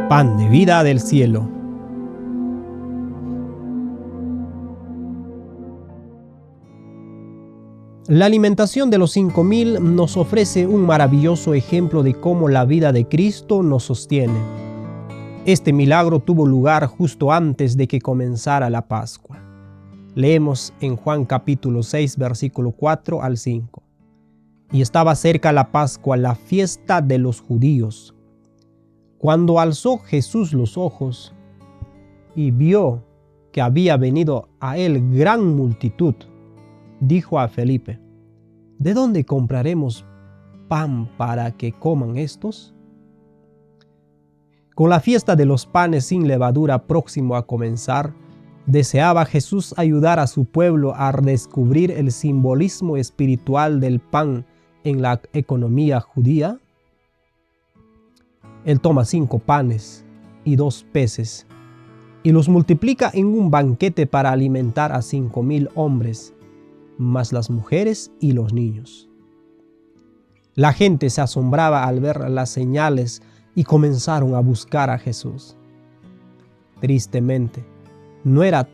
Pan de vida del cielo. La alimentación de los 5000 nos ofrece un maravilloso ejemplo de cómo la vida de Cristo nos sostiene. Este milagro tuvo lugar justo antes de que comenzara la Pascua. Leemos en Juan capítulo 6, versículo 4 al 5. Y estaba cerca la Pascua, la fiesta de los judíos. Cuando alzó Jesús los ojos y vio que había venido a él gran multitud, dijo a Felipe: ¿de dónde compraremos pan para que coman estos? Con la fiesta de los panes sin levadura próximo a comenzar, deseaba Jesús ayudar a su pueblo a descubrir el simbolismo espiritual del pan en la economía judía. Él toma 5 panes y 2 peces y los multiplica en un banquete para alimentar a 5000 hombres, más las mujeres y los niños. La gente se asombraba al ver las señales y comenzaron a buscar a Jesús. Tristemente, no era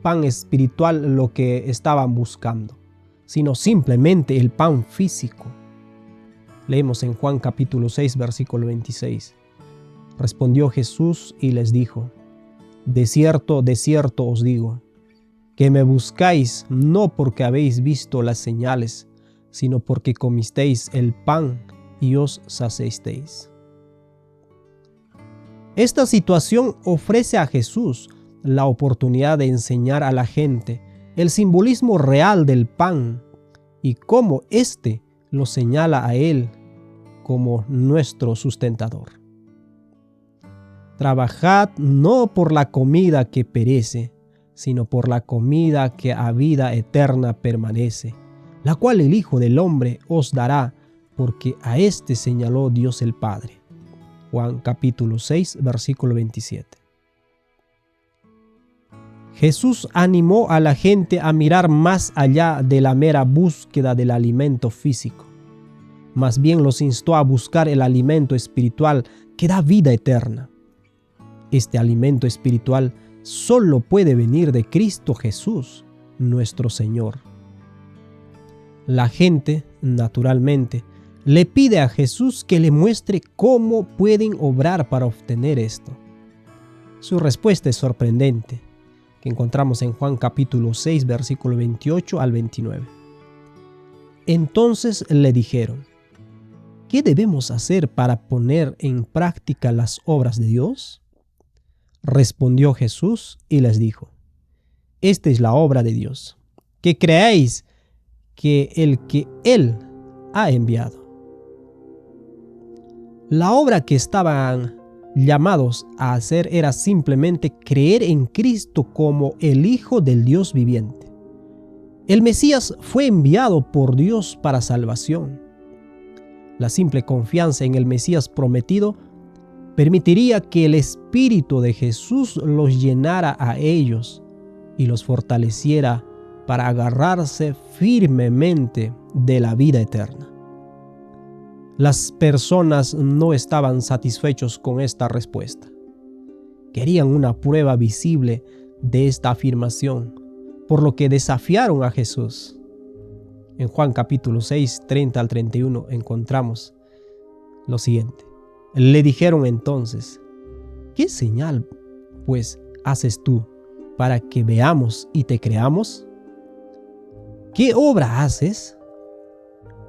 pan espiritual lo que estaban buscando, sino simplemente el pan físico. Leemos en Juan capítulo 6, versículo 26. Respondió Jesús y les dijo: de cierto os digo, que me buscáis no porque habéis visto las señales, sino porque comisteis el pan y os saciasteis. Esta situación ofrece a Jesús la oportunidad de enseñar a la gente el simbolismo real del pan y cómo éste lo señala a Él como nuestro sustentador. Trabajad no por la comida que perece, sino por la comida que a vida eterna permanece, la cual el Hijo del Hombre os dará, porque a éste señaló Dios el Padre. Juan capítulo 6, versículo 27. Jesús animó a la gente a mirar más allá de la mera búsqueda del alimento físico. Más bien los instó a buscar el alimento espiritual que da vida eterna. Este alimento espiritual solo puede venir de Cristo Jesús, nuestro Señor. La gente, naturalmente, le pide a Jesús que le muestre cómo pueden obrar para obtener esto. Su respuesta es sorprendente, que encontramos en Juan capítulo 6, versículo 28 al 29. Entonces le dijeron: ¿qué debemos hacer para poner en práctica las obras de Dios? Respondió Jesús y les dijo: esta es la obra de Dios, que creáis que Él ha enviado. La obra que estaban llamados a hacer era simplemente creer en Cristo como el Hijo del Dios viviente. El Mesías fue enviado por Dios para salvación. La simple confianza en el Mesías prometido permitiría que el Espíritu de Jesús los llenara a ellos y los fortaleciera para agarrarse firmemente de la vida eterna. Las personas no estaban satisfechos con esta respuesta. Querían una prueba visible de esta afirmación, por lo que desafiaron a Jesús. En Juan capítulo 6, 30 al 31 encontramos lo siguiente. Le dijeron entonces: ¿qué señal, pues, haces tú para que veamos y te creamos? ¿Qué obra haces?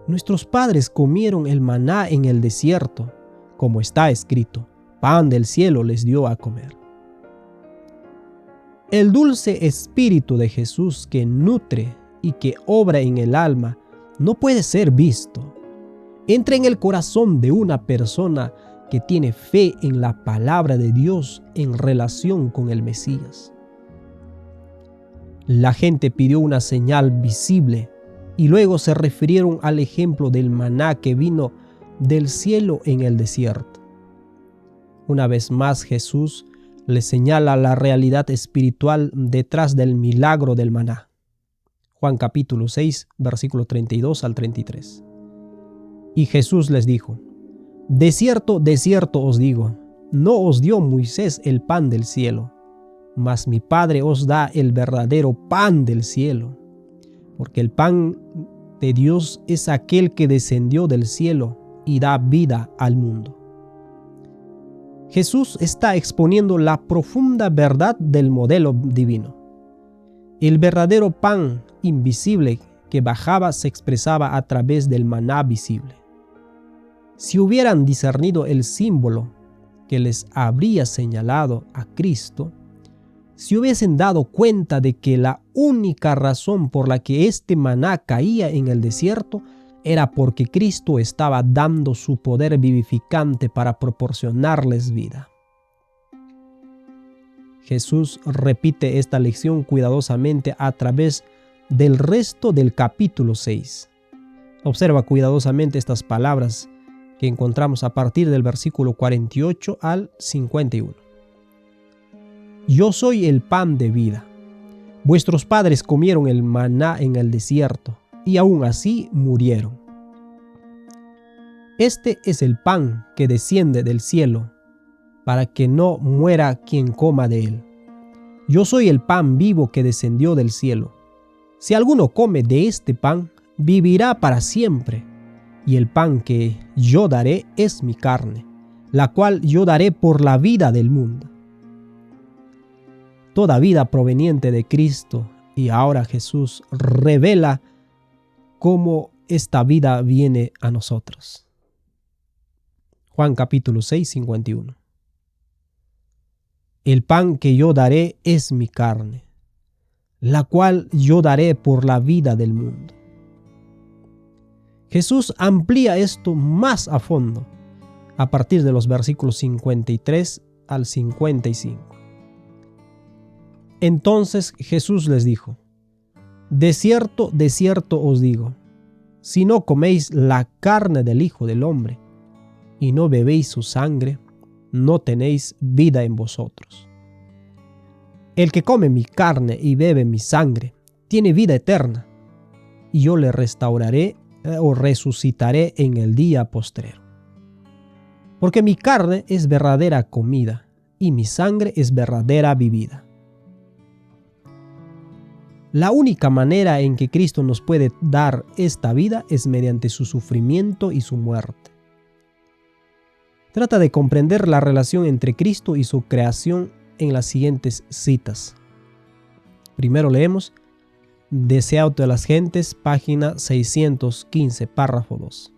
Nuestros padres comieron el maná en el desierto, como está escrito: pan del cielo les dio a comer. El dulce espíritu de Jesús que nutre y que obra en el alma no puede ser visto. Entra en el corazón de una persona que tiene fe en la palabra de Dios en relación con el Mesías. La gente pidió una señal visible y luego se refirieron al ejemplo del maná que vino del cielo en el desierto. Una vez más Jesús les señala la realidad espiritual detrás del milagro del maná. Juan capítulo 6, versículo 32 al 33. Y Jesús les dijo: de cierto os digo, No os dio Moisés el pan del cielo, mas mi Padre os da el verdadero pan del cielo, porque el pan de Dios es aquel que descendió del cielo y da vida al mundo. Jesús está exponiendo la profunda verdad del modelo divino. El verdadero pan invisible que bajaba se expresaba a través del maná visible. Si hubieran discernido el símbolo que les habría señalado a Cristo, si hubiesen dado cuenta de que la única razón por la que este maná caía en el desierto era porque Cristo estaba dando su poder vivificante para proporcionarles vida. Jesús repite esta lección cuidadosamente a través del resto del capítulo 6. Observa cuidadosamente estas palabras que encontramos a partir del versículo 48 al 51. Yo soy el pan de vida. Vuestros padres comieron el maná en el desierto y aún así murieron. Este es el pan que desciende del cielo, para que no muera quien coma de él. Yo soy el pan vivo que descendió del cielo. Si alguno come de este pan, vivirá para siempre. Y el pan que yo daré es mi carne, la cual yo daré por la vida del mundo. Toda vida proveniente de Cristo, y ahora Jesús revela cómo esta vida viene a nosotros. Juan capítulo 6, 51. El pan que yo daré es mi carne, la cual yo daré por la vida del mundo. Jesús amplía esto más a fondo a partir de los versículos 53 al 55. Entonces Jesús les dijo: de cierto os digo, si no coméis la carne del Hijo del Hombre y no bebéis su sangre, no tenéis vida en vosotros. El que come mi carne y bebe mi sangre tiene vida eterna, y yo le restauraré o resucitaré en el día postrero. Porque mi carne es verdadera comida y mi sangre es verdadera bebida. La única manera en que Cristo nos puede dar esta vida es mediante su sufrimiento y su muerte. Trata de comprender la relación entre Cristo y su creación en las siguientes citas. Primero leemos Deseo de las gentes, página 615, párrafo 2.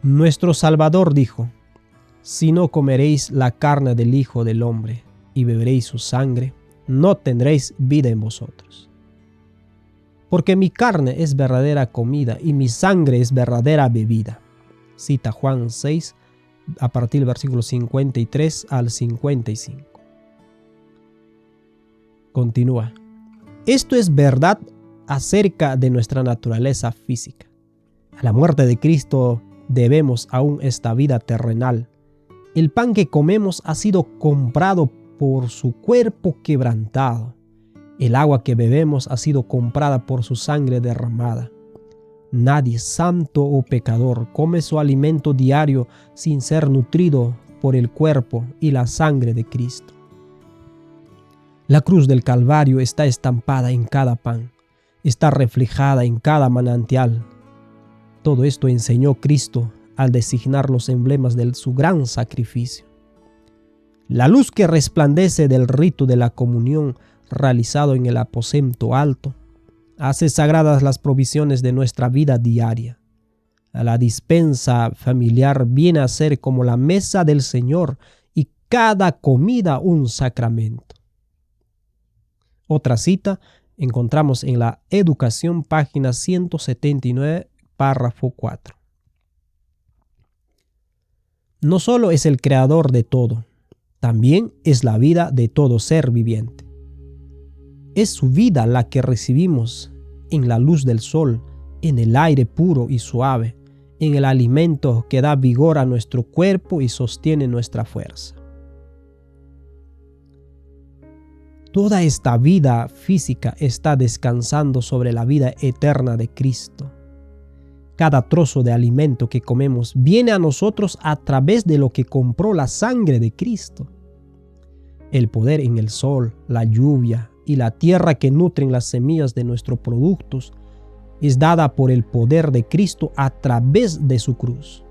Nuestro Salvador dijo: si no comeréis la carne del Hijo del Hombre y beberéis su sangre, no tendréis vida en vosotros. Porque mi carne es verdadera comida y mi sangre es verdadera bebida. Cita Juan 6, a partir del versículo 53 al 55. Continúa. Esto es verdad acerca de nuestra naturaleza física. A la muerte de Cristo debemos aún esta vida terrenal. El pan que comemos ha sido comprado por su cuerpo quebrantado. El agua que bebemos ha sido comprada por su sangre derramada. Nadie, santo o pecador, come su alimento diario sin ser nutrido por el cuerpo y la sangre de Cristo. La cruz del Calvario está estampada en cada pan, está reflejada en cada manantial. Todo esto enseñó Cristo al designar los emblemas de su gran sacrificio. La luz que resplandece del rito de la comunión realizado en el aposento alto hace sagradas las provisiones de nuestra vida diaria. La dispensa familiar viene a ser como la mesa del Señor y cada comida un sacramento. Otra cita encontramos en la Educación, página 179, párrafo 4. No solo es el creador de todo, también es la vida de todo ser viviente. Es su vida la que recibimos en la luz del sol, en el aire puro y suave, en el alimento que da vigor a nuestro cuerpo y sostiene nuestra fuerza. Toda esta vida física está descansando sobre la vida eterna de Cristo. Cada trozo de alimento que comemos viene a nosotros a través de lo que compró la sangre de Cristo. El poder en el sol, la lluvia y la tierra que nutren las semillas de nuestros productos es dada por el poder de Cristo a través de su cruz.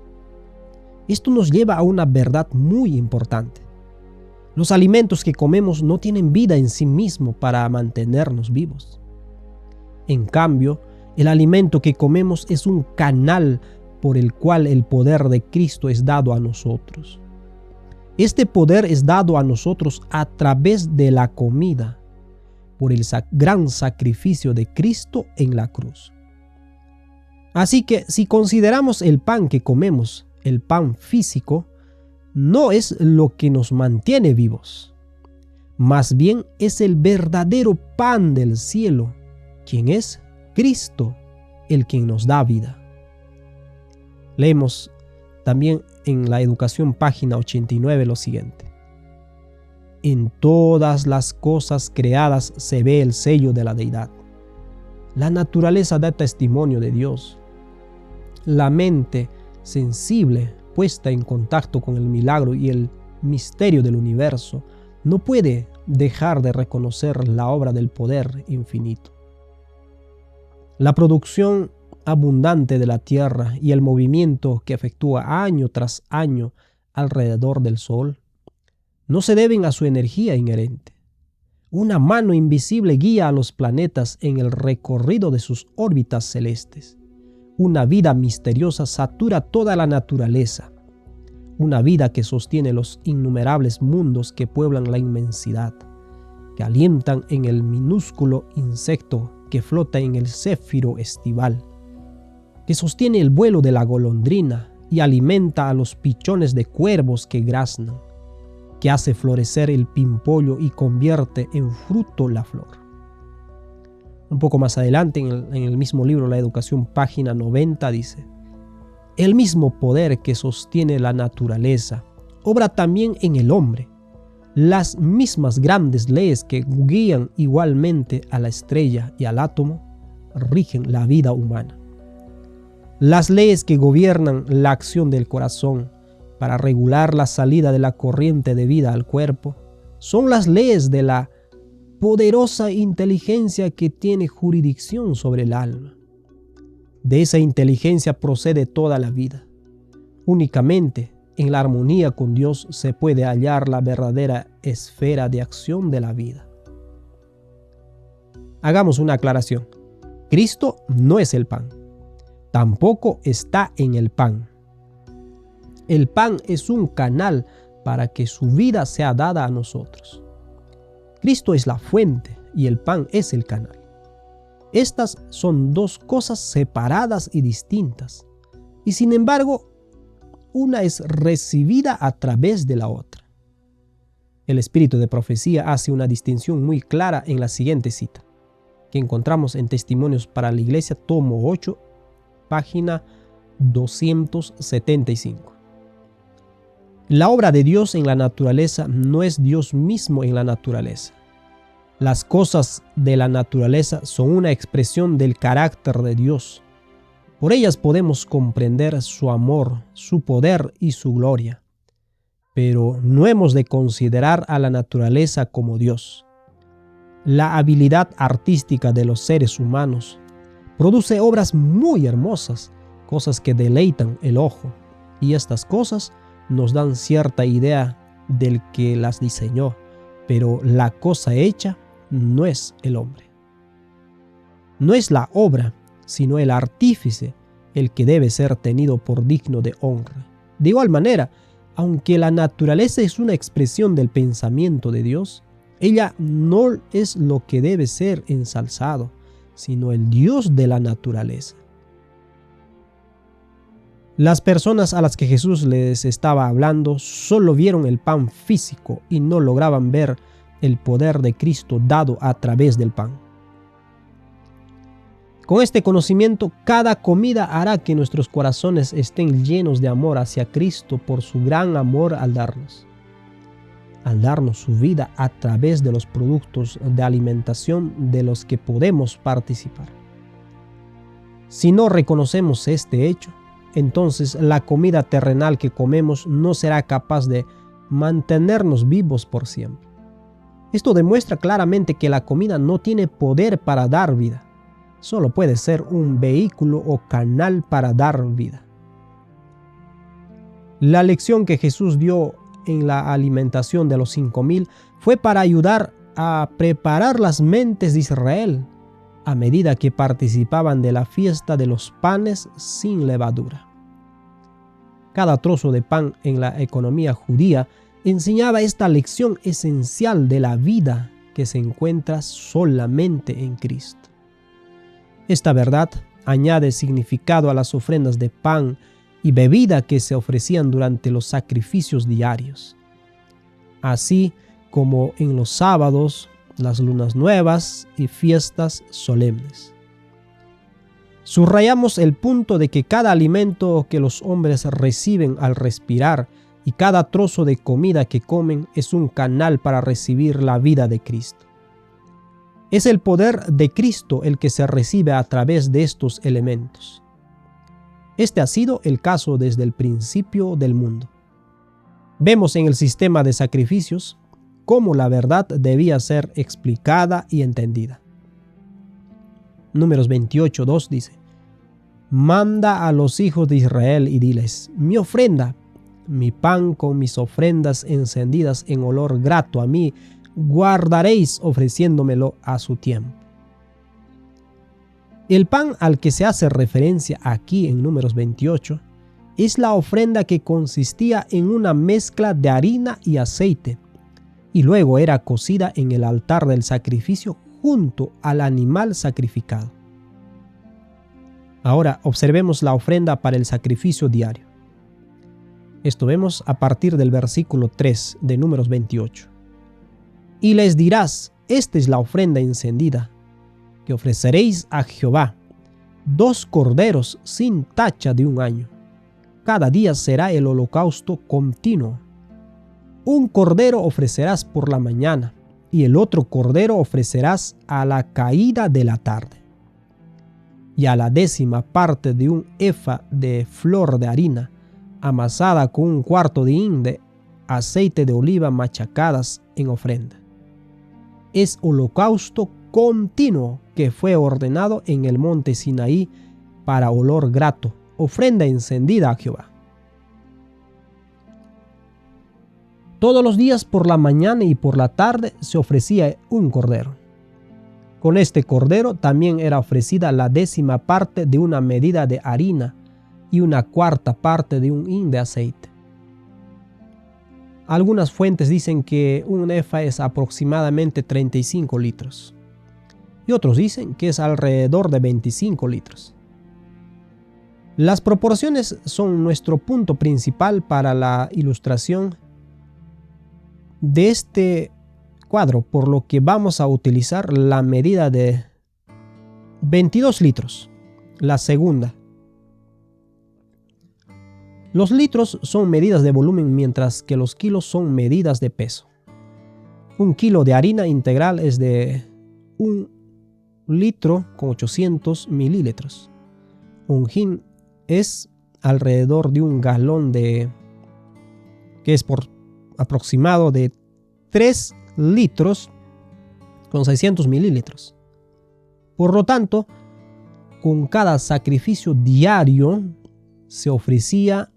Esto nos lleva a una verdad muy importante. Los alimentos que comemos no tienen vida en sí mismos para mantenernos vivos. En cambio, el alimento que comemos es un canal por el cual el poder de Cristo es dado a nosotros. Este poder es dado a nosotros a través de la comida, por el gran sacrificio de Cristo en la cruz. Así que si consideramos el pan que comemos, el pan físico, no es lo que nos mantiene vivos. Más bien es el verdadero pan del cielo, quien es Cristo, el quien nos da vida. Leemos también en la Educación, página 89, lo siguiente: en todas las cosas creadas se ve el sello de la deidad. La naturaleza da testimonio de Dios. La mente sensible, puesta en contacto con el milagro y el misterio del universo, no puede dejar de reconocer la obra del poder infinito. La producción abundante de la tierra y el movimiento que efectúa año tras año alrededor del Sol no se deben a su energía inherente. Una mano invisible guía a los planetas en el recorrido de sus órbitas celestes. Una vida misteriosa satura toda la naturaleza. Una vida que sostiene los innumerables mundos que pueblan la inmensidad, que alientan en el minúsculo insecto que flota en el céfiro estival, que sostiene el vuelo de la golondrina y alimenta a los pichones de cuervos que graznan, que hace florecer el pimpollo y convierte en fruto la flor. Un poco más adelante, en el mismo libro, La Educación, página 90, dice: el mismo poder que sostiene la naturaleza obra también en el hombre. Las mismas grandes leyes que guían igualmente a la estrella y al átomo rigen la vida humana. Las leyes que gobiernan la acción del corazón para regular la salida de la corriente de vida al cuerpo son las leyes de la poderosa inteligencia que tiene jurisdicción sobre el alma. De esa inteligencia procede toda la vida. Únicamente en la armonía con Dios se puede hallar la verdadera esfera de acción de la vida. Hagamos una aclaración. Cristo no es el pan. Tampoco está en el pan. El pan es un canal para que su vida sea dada a nosotros. Cristo es la fuente y el pan es el canal. Estas son dos cosas separadas y distintas, y sin embargo, una es recibida a través de la otra. El espíritu de profecía hace una distinción muy clara en la siguiente cita, que encontramos en Testimonios para la Iglesia, tomo 8, página 275. La obra de Dios en la naturaleza no es Dios mismo en la naturaleza. Las cosas de la naturaleza son una expresión del carácter de Dios. Por ellas podemos comprender su amor, su poder y su gloria. Pero no hemos de considerar a la naturaleza como Dios. La habilidad artística de los seres humanos produce obras muy hermosas, cosas que deleitan el ojo, y estas cosas nos dan cierta idea del que las diseñó, pero la cosa hecha no es el hombre. No es la obra, sino el artífice el que debe ser tenido por digno de honra. De igual manera, aunque la naturaleza es una expresión del pensamiento de Dios, ella no es lo que debe ser ensalzado, sino el Dios de la naturaleza. Las personas a las que Jesús les estaba hablando solo vieron el pan físico y no lograban ver el poder de Cristo dado a través del pan. Con este conocimiento, cada comida hará que nuestros corazones estén llenos de amor hacia Cristo por su gran amor al darnos su vida a través de los productos de alimentación de los que podemos participar. Si no reconocemos este hecho, entonces la comida terrenal que comemos no será capaz de mantenernos vivos por siempre. Esto demuestra claramente que la comida no tiene poder para dar vida, solo puede ser un vehículo o canal para dar vida. La lección que Jesús dio en la alimentación de los 5,000 fue para ayudar a preparar las mentes de Israel a medida que participaban de la fiesta de los panes sin levadura. Cada trozo de pan en la economía judía enseñaba esta lección esencial de la vida que se encuentra solamente en Cristo. Esta verdad añade significado a las ofrendas de pan y bebida que se ofrecían durante los sacrificios diarios, así como en los sábados, las lunas nuevas y fiestas solemnes. Subrayamos el punto de que cada alimento que los hombres reciben al respirar y cada trozo de comida que comen es un canal para recibir la vida de Cristo. Es el poder de Cristo el que se recibe a través de estos elementos. Este ha sido el caso desde el principio del mundo. Vemos en el sistema de sacrificios cómo la verdad debía ser explicada y entendida. Números 28:2 dice: Manda a los hijos de Israel y diles: mi ofrenda, mi pan con mis ofrendas encendidas en olor grato a mí, guardaréis ofreciéndomelo a su tiempo. El pan al que se hace referencia aquí en Números 28 es la ofrenda que consistía en una mezcla de harina y aceite, y luego era cocida en el altar del sacrificio junto al animal sacrificado. Ahora observemos la ofrenda para el sacrificio diario. Esto vemos a partir del versículo 3 de Números 28. Y les dirás: esta es la ofrenda encendida que ofreceréis a Jehová, 2 corderos sin tacha de 1 año. Cada día será el holocausto continuo. 1 cordero ofrecerás por la mañana, y el otro cordero ofrecerás a la caída de la tarde. Y a la 10ª parte de 1 efa de flor de harina, amasada con 1/4 de hin de aceite de oliva machacadas en ofrenda. Es holocausto continuo que fue ordenado en el monte Sinaí para olor grato, ofrenda encendida a Jehová. Todos los días por la mañana y por la tarde se ofrecía 1 cordero. Con este cordero también era ofrecida la 10ª parte de 1 medida de harina y 1/4 parte de 1 hin de aceite. Algunas fuentes dicen que 1 efa es aproximadamente 35 litros y otros dicen que es alrededor de 25 litros. Las proporciones son nuestro punto principal para la ilustración de este cuadro, por lo que vamos a utilizar la medida de 22 litros, la segunda. Los litros son medidas de volumen, mientras que los kilos son medidas de peso. 1 kilo de harina integral es de 1 litro con 800 mililitros. 1 hin es alrededor de 1 galón que es por aproximado de 3 litros con 600 mililitros. Por lo tanto, con cada sacrificio diario se ofrecía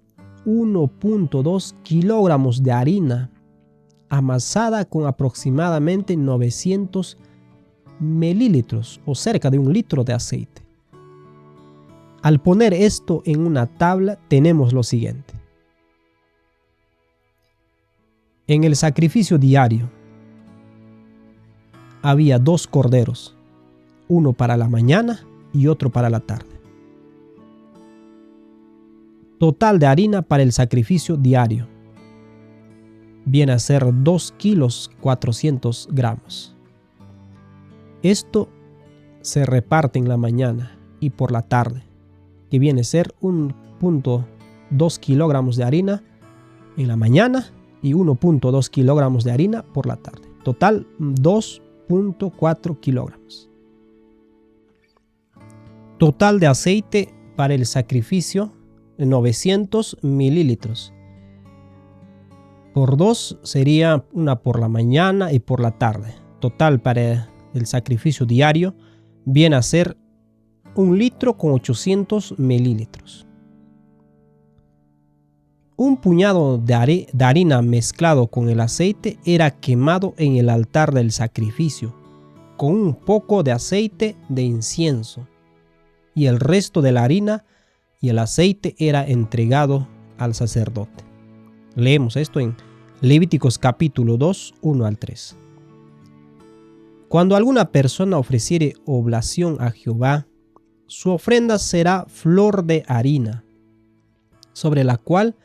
1.2 kilogramos de harina amasada con aproximadamente 900 mililitros o cerca de 1 litro de aceite. Al poner esto en una tabla tenemos lo siguiente. En el sacrificio diario había 2 corderos, uno para la mañana y otro para la tarde. Total de harina para el sacrificio diario viene a ser 2 kilos 400 gramos. Esto se reparte en la mañana y por la tarde, que viene a ser 1.2 kilogramos de harina en la mañana y 1.2 kilogramos de harina por la tarde. Total 2.4 kilogramos. Total de aceite para el sacrificio, 900 mililitros. Por 2 sería una por la mañana y por la tarde. Total para el sacrificio diario viene a ser 1 litro con 800 mililitros. Un puñado de harina mezclado con el aceite era quemado en el altar del sacrificio, con un poco de aceite de incienso, y el resto de la harina y el aceite era entregado al sacerdote. Leemos esto en Levíticos capítulo 2, 1 al 3. Cuando alguna persona ofreciere oblación a Jehová, su ofrenda será flor de harina, sobre la cual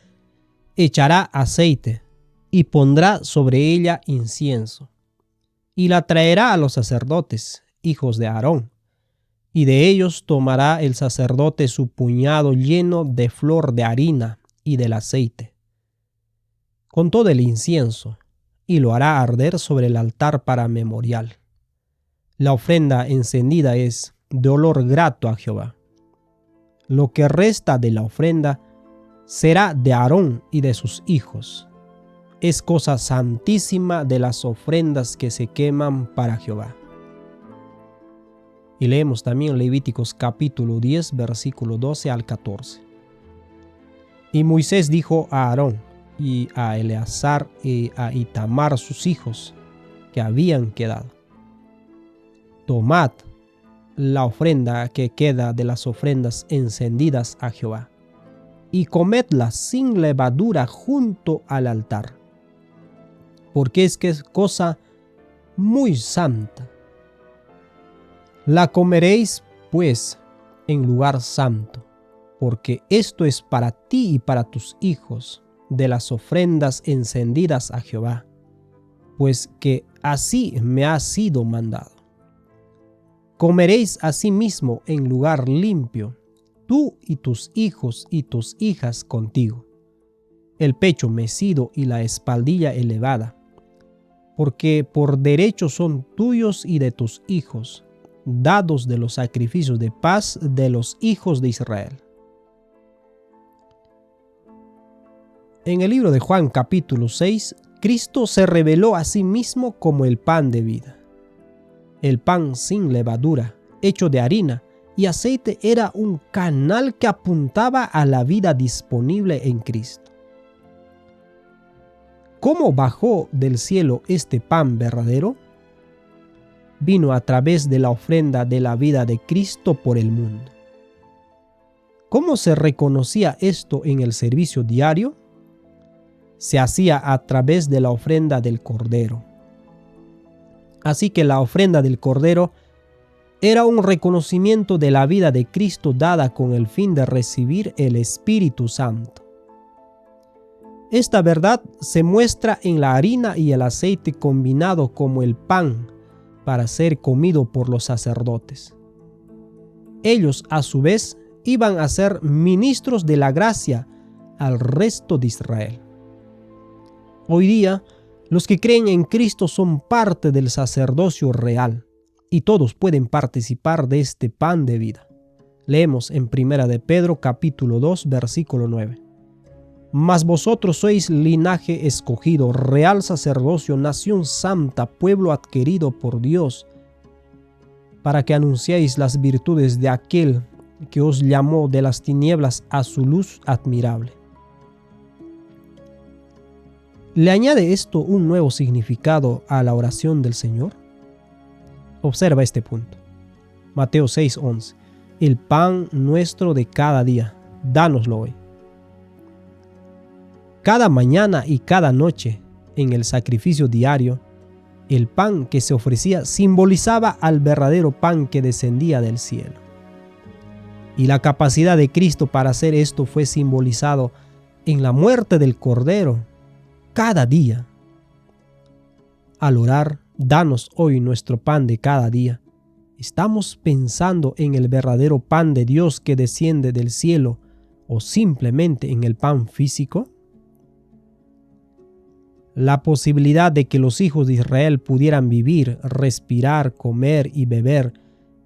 echará aceite y pondrá sobre ella incienso, y la traerá a los sacerdotes, hijos de Aarón, y de ellos tomará el sacerdote su puñado lleno de flor de harina y del aceite, con todo el incienso, y lo hará arder sobre el altar para memorial. La ofrenda encendida es de olor grato a Jehová. Lo que resta de la ofrenda será de Aarón y de sus hijos. Es cosa santísima de las ofrendas que se queman para Jehová. Y leemos también Levíticos capítulo 10, versículo 12 al 14. Y Moisés dijo a Aarón y a Eleazar y a Itamar sus hijos que habían quedado: tomad la ofrenda que queda de las ofrendas encendidas a Jehová, y comedla sin levadura junto al altar, porque es que es cosa muy santa. La comeréis, pues, en lugar santo, porque esto es para ti y para tus hijos, de las ofrendas encendidas a Jehová, pues que así me ha sido mandado. Comeréis asimismo en lugar limpio, tú y tus hijos y tus hijas contigo, el pecho mecido y la espaldilla elevada, porque por derecho son tuyos y de tus hijos, dados de los sacrificios de paz de los hijos de Israel. En el libro de Juan capítulo 6, Cristo se reveló a sí mismo como el pan de vida. El pan sin levadura, hecho de harina y aceite, era un canal que apuntaba a la vida disponible en Cristo. ¿Cómo bajó del cielo este pan verdadero? Vino a través de la ofrenda de la vida de Cristo por el mundo. ¿Cómo se reconocía esto en el servicio diario? Se hacía a través de la ofrenda del Cordero. Así que la ofrenda del Cordero era un reconocimiento de la vida de Cristo dada con el fin de recibir el Espíritu Santo. Esta verdad se muestra en la harina y el aceite combinado como el pan para ser comido por los sacerdotes. Ellos, a su vez, iban a ser ministros de la gracia al resto de Israel. Hoy día, los que creen en Cristo son parte del sacerdocio real y todos pueden participar de este pan de vida. Leemos en 1 de Pedro capítulo 2, versículo 9. Mas vosotros sois linaje escogido, real sacerdocio, nación santa, pueblo adquirido por Dios, para que anunciéis las virtudes de aquel que os llamó de las tinieblas a su luz admirable. ¿Le añade esto un nuevo significado a la oración del Señor? Observa este punto. Mateo 6:11. El pan nuestro de cada día, dánoslo hoy. Cada mañana y cada noche, en el sacrificio diario, el pan que se ofrecía simbolizaba al verdadero pan que descendía del cielo. Y la capacidad de Cristo para hacer esto fue simbolizado en la muerte del Cordero cada día. Al orar, danos hoy nuestro pan de cada día, ¿estamos pensando en el verdadero pan de Dios que desciende del cielo o simplemente en el pan físico? La posibilidad de que los hijos de Israel pudieran vivir, respirar, comer y beber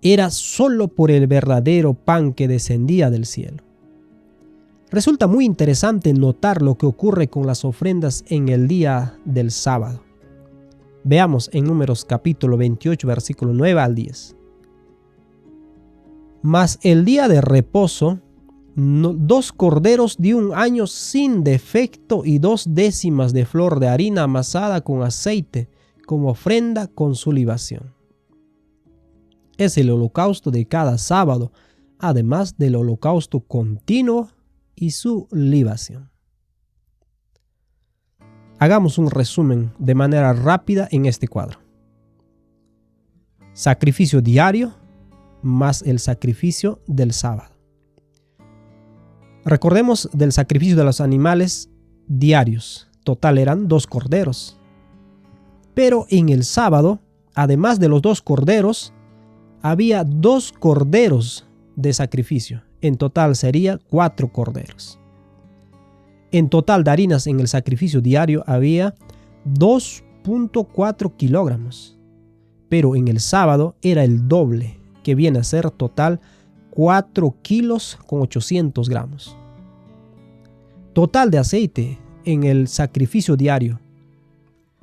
era solo por el verdadero pan que descendía del cielo. Resulta muy interesante notar lo que ocurre con las ofrendas en el día del sábado. Veamos en Números capítulo 28, versículo 9 al 10. Mas el día de reposo, 2 corderos de 1 año sin defecto y 2 décimas de flor de harina amasada con aceite como ofrenda con su libación. Es el holocausto de cada sábado, además del holocausto continuo y su libación. Hagamos un resumen de manera rápida en este cuadro. Sacrificio diario más el sacrificio del sábado. Recordemos del sacrificio de los animales diarios. Total eran 2 corderos. Pero en el sábado, además de los 2 corderos, había 2 corderos de sacrificio. En total sería 4 corderos. En total de harinas en el sacrificio diario había 2.4 kilogramos. Pero en el sábado era el doble, que viene a ser total 4 kilos con 800 gramos. Total de aceite en el sacrificio diario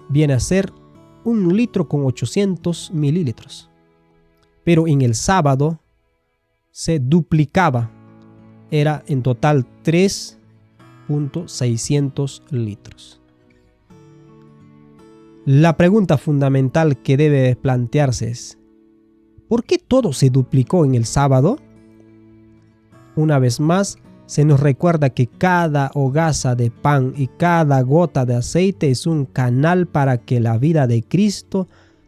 viene a ser 1 litro con 800 mililitros. Pero en el sábado se duplicaba. Era en total 3.600 litros. La pregunta fundamental que debe plantearse es: ¿por qué todo se duplicó en el sábado? Una vez más, se nos recuerda que cada hogaza de pan y cada gota de aceite es un canal para que la vida de Cristo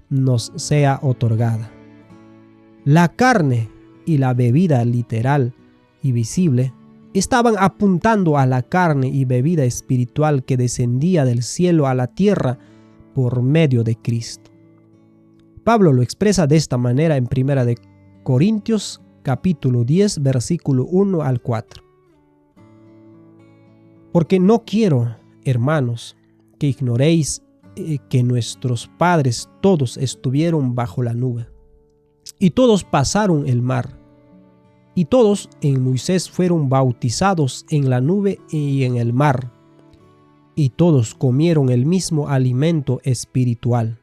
nos sea otorgada. La carne y la bebida literal y visible estaban apuntando a la carne y bebida espiritual que descendía del cielo a la tierra por medio de Cristo. Pablo lo expresa de esta manera en 1 Corintios capítulo 10, versículo 1 al 4. Porque no quiero, hermanos, que ignoréis que nuestros padres todos estuvieron bajo la nube, y todos pasaron el mar, y todos en Moisés fueron bautizados en la nube y en el mar, y todos comieron el mismo alimento espiritual,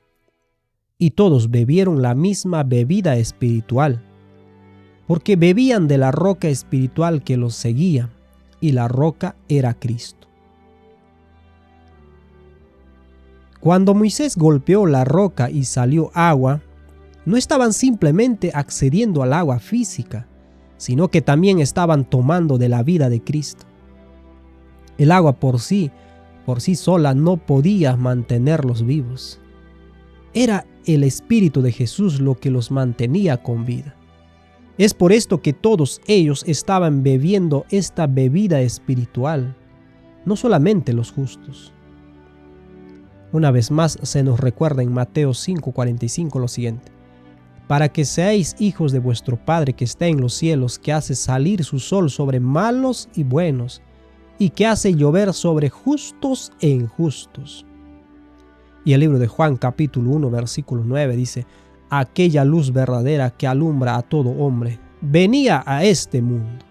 y todos bebieron la misma bebida espiritual, porque bebían de la roca espiritual que los seguía, y la roca era Cristo. Cuando Moisés golpeó la roca y salió agua, no estaban simplemente accediendo al agua física, sino que también estaban tomando de la vida de Cristo. El agua por sí sola no podía mantenerlos vivos. Era el Espíritu de Jesús lo que los mantenía con vida. Es por esto que todos ellos estaban bebiendo esta bebida espiritual, no solamente los justos. Una vez más se nos recuerda en Mateo 5:45 lo siguiente: para que seáis hijos de vuestro Padre que está en los cielos, que hace salir su sol sobre malos y buenos, y que hace llover sobre justos e injustos. Y el libro de Juan capítulo 1 versículo 9 dice: aquella luz verdadera que alumbra a todo hombre venía a este mundo.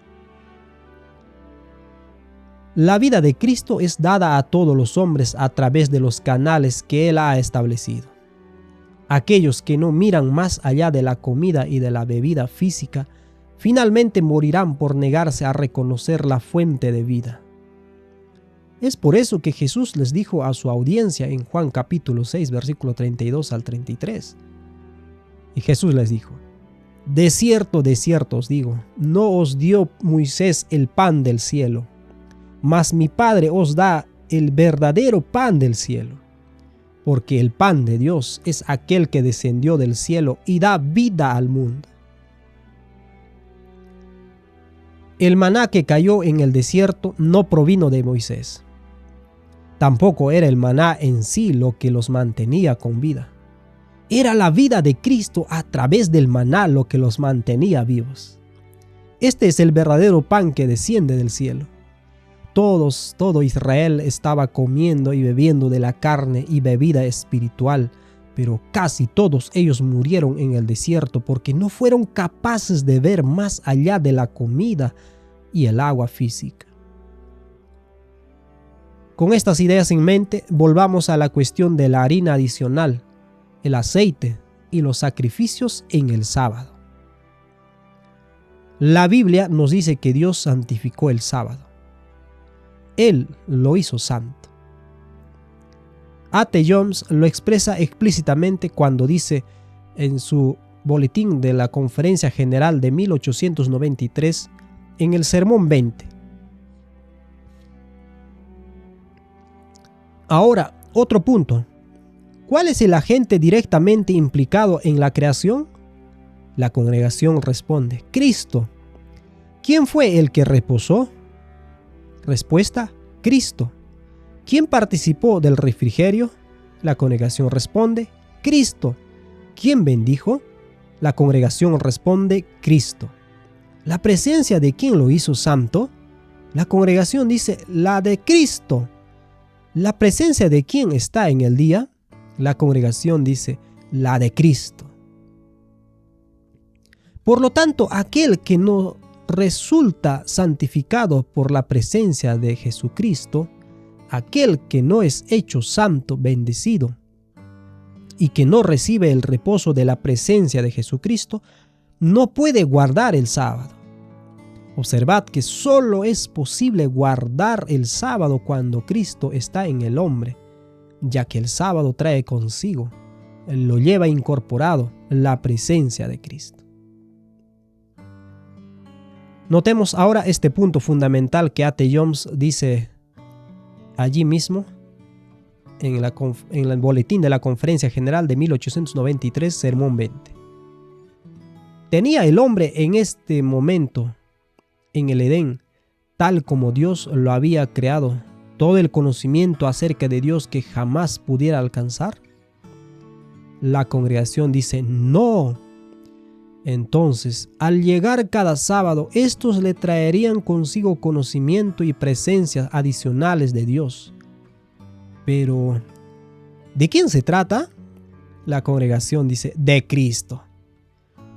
La vida de Cristo es dada a todos los hombres a través de los canales que Él ha establecido. Aquellos que no miran más allá de la comida y de la bebida física, finalmente morirán por negarse a reconocer la fuente de vida. Es por eso que Jesús les dijo a su audiencia en Juan capítulo 6, versículo 32 al 33. Y Jesús les dijo: de cierto os digo, no os dio Moisés el pan del cielo, mas mi Padre os da el verdadero pan del cielo. Porque el pan de Dios es aquel que descendió del cielo y da vida al mundo. El maná que cayó en el desierto no provino de Moisés. Tampoco era el maná en sí lo que los mantenía con vida. Era la vida de Cristo a través del maná lo que los mantenía vivos. Este es el verdadero pan que desciende del cielo. Todo Israel estaba comiendo y bebiendo de la carne y bebida espiritual pero casi todos ellos murieron en el desierto porque no fueron capaces de ver más allá de la comida y el agua física. Con estas ideas en mente, volvamos a la cuestión de la harina adicional, el aceite y los sacrificios en el sábado. La Biblia nos dice que Dios santificó el sábado. Él lo hizo santo. A.T. Jones lo expresa explícitamente cuando dice en su boletín de la Conferencia General de 1893, en el Sermón 20. Ahora, otro punto. ¿Cuál es el agente directamente implicado en la creación? La congregación responde: Cristo. ¿Quién fue el que reposó? Respuesta: Cristo. ¿Quién participó del refrigerio? La congregación responde: Cristo. ¿Quién bendijo? La congregación responde: Cristo. ¿La presencia de quién lo hizo santo? La congregación dice: la de Cristo. ¿La presencia de quién está en el día? La congregación dice: la de Cristo. Por lo tanto, aquel que no resulta santificado por la presencia de Jesucristo, aquel que no es hecho santo, bendecido, y que no recibe el reposo de la presencia de Jesucristo, no puede guardar el sábado. Observad que solo es posible guardar el sábado cuando Cristo está en el hombre, ya que el sábado trae consigo, lo lleva incorporado, la presencia de Cristo. Notemos ahora este punto fundamental que A.T. Jones dice allí mismo en el boletín de la Conferencia General de 1893, Sermón 20. ¿Tenía el hombre en este momento, en el Edén, tal como Dios lo había creado, todo el conocimiento acerca de Dios que jamás pudiera alcanzar? La congregación dice: no. Entonces, al llegar cada sábado, estos le traerían consigo conocimiento y presencias adicionales de Dios. Pero, ¿de quién se trata? La congregación dice: de Cristo.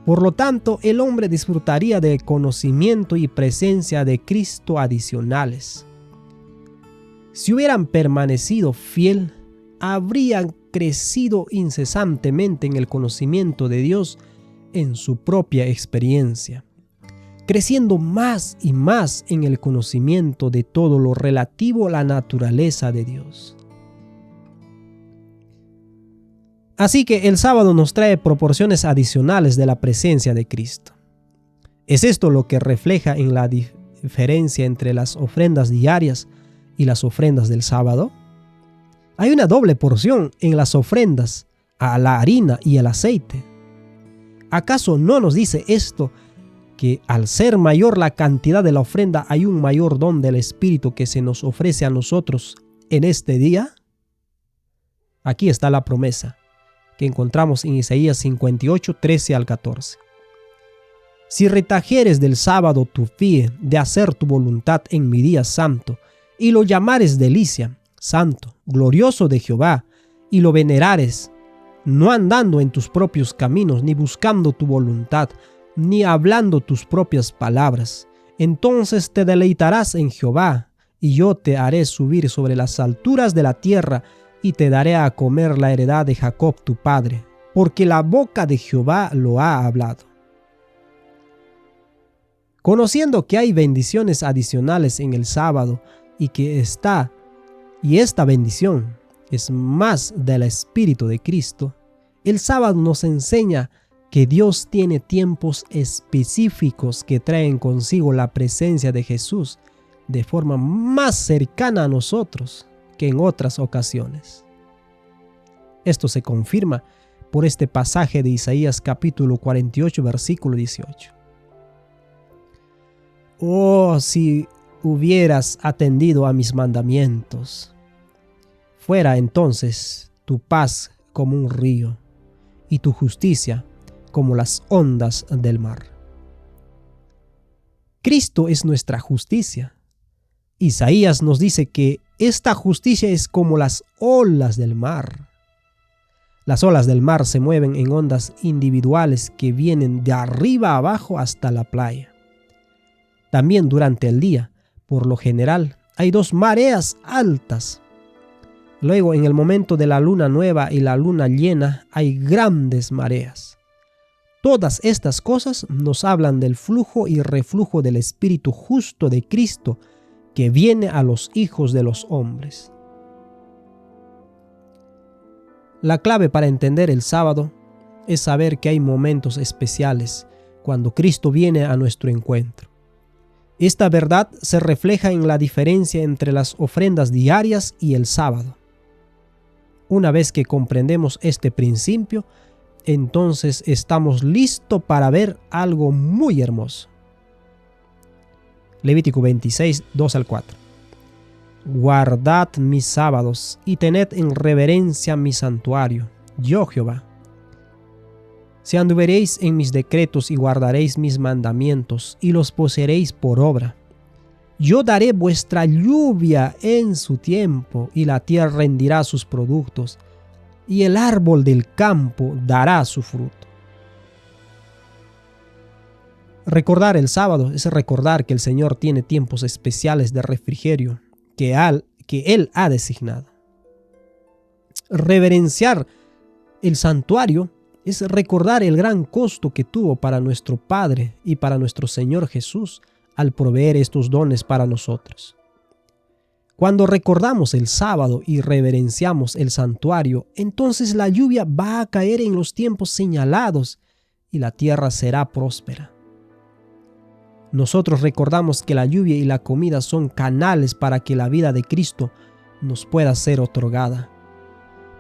Por lo tanto, el hombre disfrutaría de conocimiento y presencia de Cristo adicionales. Si hubieran permanecido fiel, habrían crecido incesantemente en el conocimiento de Dios en su propia experiencia, creciendo más y más en el conocimiento de todo lo relativo a la naturaleza de Dios. Así que el sábado nos trae proporciones adicionales de la presencia de Cristo. ¿Es esto lo que refleja en la diferencia entre las ofrendas diarias y las ofrendas del sábado? Hay una doble porción en las ofrendas a la harina y el aceite. ¿Acaso no nos dice esto que al ser mayor la cantidad de la ofrenda hay un mayor don del Espíritu que se nos ofrece a nosotros en este día? Aquí está la promesa que encontramos en Isaías 58, 13 al 14. Si retajeres del sábado tu pie de hacer tu voluntad en mi día santo, y lo llamares delicia, santo, glorioso de Jehová, y lo venerares, no andando en tus propios caminos, ni buscando tu voluntad, ni hablando tus propias palabras, entonces te deleitarás en Jehová, y yo te haré subir sobre las alturas de la tierra, y te daré a comer la heredad de Jacob tu padre, porque la boca de Jehová lo ha hablado. Conociendo que hay bendiciones adicionales en el sábado y esta bendición es más del Espíritu de Cristo, el sábado nos enseña que Dios tiene tiempos específicos que traen consigo la presencia de Jesús de forma más cercana a nosotros que en otras ocasiones. Esto se confirma por este pasaje de Isaías capítulo 48, versículo 18. Oh, si hubieras atendido a mis mandamientos, fuera entonces tu paz como un río y tu justicia como las ondas del mar. Cristo es nuestra justicia. Isaías nos dice que esta justicia es como las olas del mar. Las olas del mar se mueven en ondas individuales que vienen de arriba abajo hasta la playa. También durante el día, por lo general, hay dos mareas altas. Luego, en el momento de la luna nueva y la luna llena, hay grandes mareas. Todas estas cosas nos hablan del flujo y reflujo del Espíritu justo de Cristo que viene a los hijos de los hombres. La clave para entender el sábado es saber que hay momentos especiales cuando Cristo viene a nuestro encuentro. Esta verdad se refleja en la diferencia entre las ofrendas diarias y el sábado. Una vez que comprendemos este principio, entonces estamos listos para ver algo muy hermoso. Levítico 26, 2 al 4. Guardad mis sábados y tened en reverencia mi santuario, yo Jehová. Si anduveréis en mis decretos y guardaréis mis mandamientos y los poseeréis por obra, yo daré vuestra lluvia en su tiempo y la tierra rendirá sus productos y el árbol del campo dará su fruto. Recordar el sábado es recordar que el Señor tiene tiempos especiales de refrigerio que Él ha designado. Reverenciar el santuario es recordar el gran costo que tuvo para nuestro Padre y para nuestro Señor Jesús al proveer estos dones para nosotros. Cuando recordamos el sábado y reverenciamos el santuario, entonces la lluvia va a caer en los tiempos señalados y la tierra será próspera. Nosotros recordamos que la lluvia y la comida son canales para que la vida de Cristo nos pueda ser otorgada.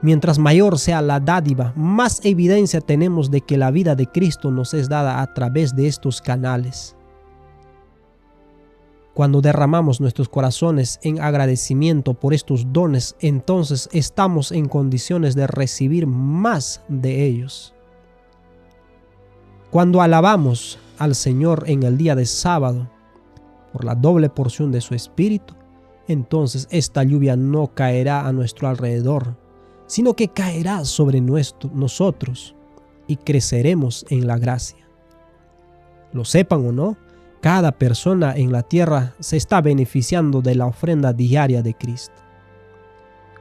Mientras mayor sea la dádiva, más evidencia tenemos de que la vida de Cristo nos es dada a través de estos canales. Cuando derramamos nuestros corazones en agradecimiento por estos dones, entonces estamos en condiciones de recibir más de ellos. Cuando alabamos al Señor en el día de sábado por la doble porción de su Espíritu, entonces esta lluvia no caerá a nuestro alrededor, sino que caerá sobre nosotros y creceremos en la gracia. Lo sepan o no, cada persona en la tierra se está beneficiando de la ofrenda diaria de Cristo.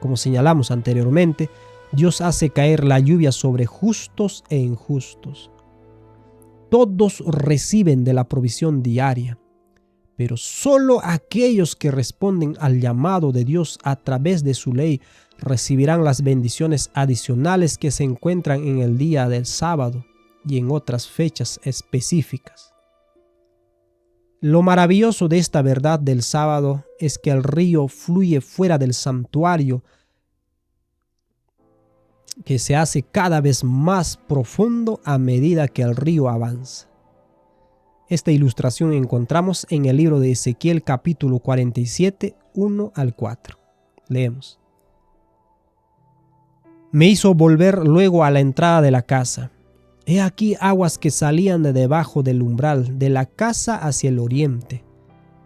Como señalamos anteriormente, Dios hace caer la lluvia sobre justos e injustos. Todos reciben de la provisión diaria, pero solo aquellos que responden al llamado de Dios a través de su ley recibirán las bendiciones adicionales que se encuentran en el día del sábado y en otras fechas específicas. Lo maravilloso de esta verdad del sábado es que el río fluye fuera del santuario, que se hace cada vez más profundo a medida que el río avanza. Esta ilustración encontramos en el libro de Ezequiel capítulo 47, 1 al 4. Leemos. Me hizo volver luego a la entrada de la casa. He aquí aguas que salían de debajo del umbral de la casa hacia el oriente,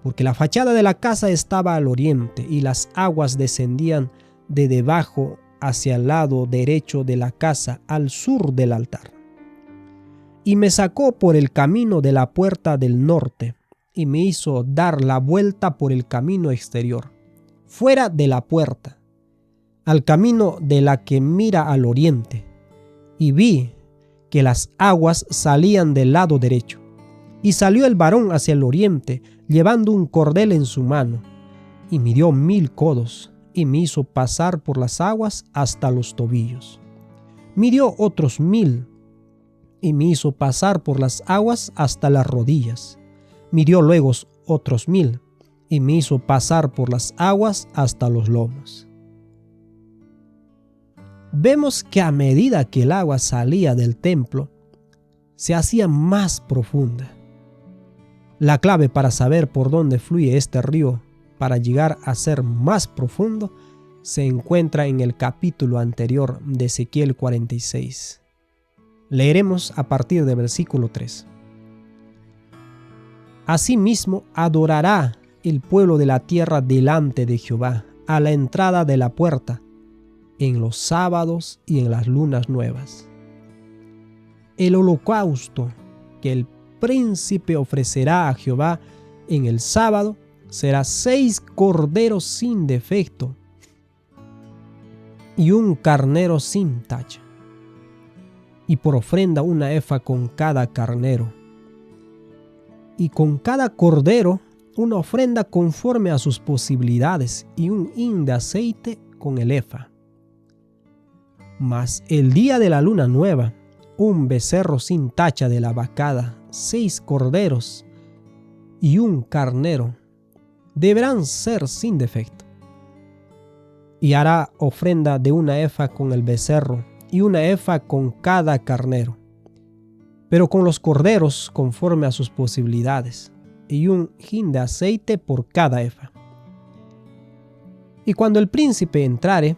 porque la fachada de la casa estaba al oriente y las aguas descendían de debajo hacia el lado derecho de la casa al sur del altar. Y me sacó por el camino de la puerta del norte y me hizo dar la vuelta por el camino exterior, fuera de la puerta, al camino de la que mira al oriente, y vi que las aguas salían del lado derecho. Y salió el varón hacia el oriente, llevando un cordel en su mano, y midió 1000 codos, y me hizo pasar por las aguas hasta los tobillos. Midió otros 1000, y me hizo pasar por las aguas hasta las rodillas. Midió luego otros 1000, y me hizo pasar por las aguas hasta los lomos. Vemos que a medida que el agua salía del templo, se hacía más profunda. La clave para saber por dónde fluye este río para llegar a ser más profundo se encuentra en el capítulo anterior de Ezequiel 46. Leeremos a partir del versículo 3. Asimismo adorará el pueblo de la tierra delante de Jehová a la entrada de la puerta, en los sábados y en las lunas nuevas. El holocausto que el príncipe ofrecerá a Jehová en el sábado será 6 corderos sin defecto y un carnero sin tacha, y por ofrenda una efa con cada carnero, y con cada cordero una ofrenda conforme a sus posibilidades, y un hin de aceite con el efa. Mas el día de la luna nueva, un becerro sin tacha de la vacada, 6 corderos y un carnero deberán ser sin defecto. Y hará ofrenda de una efa con el becerro y una efa con cada carnero, pero con los corderos conforme a sus posibilidades, y un hin de aceite por cada efa. Y cuando el príncipe entrare,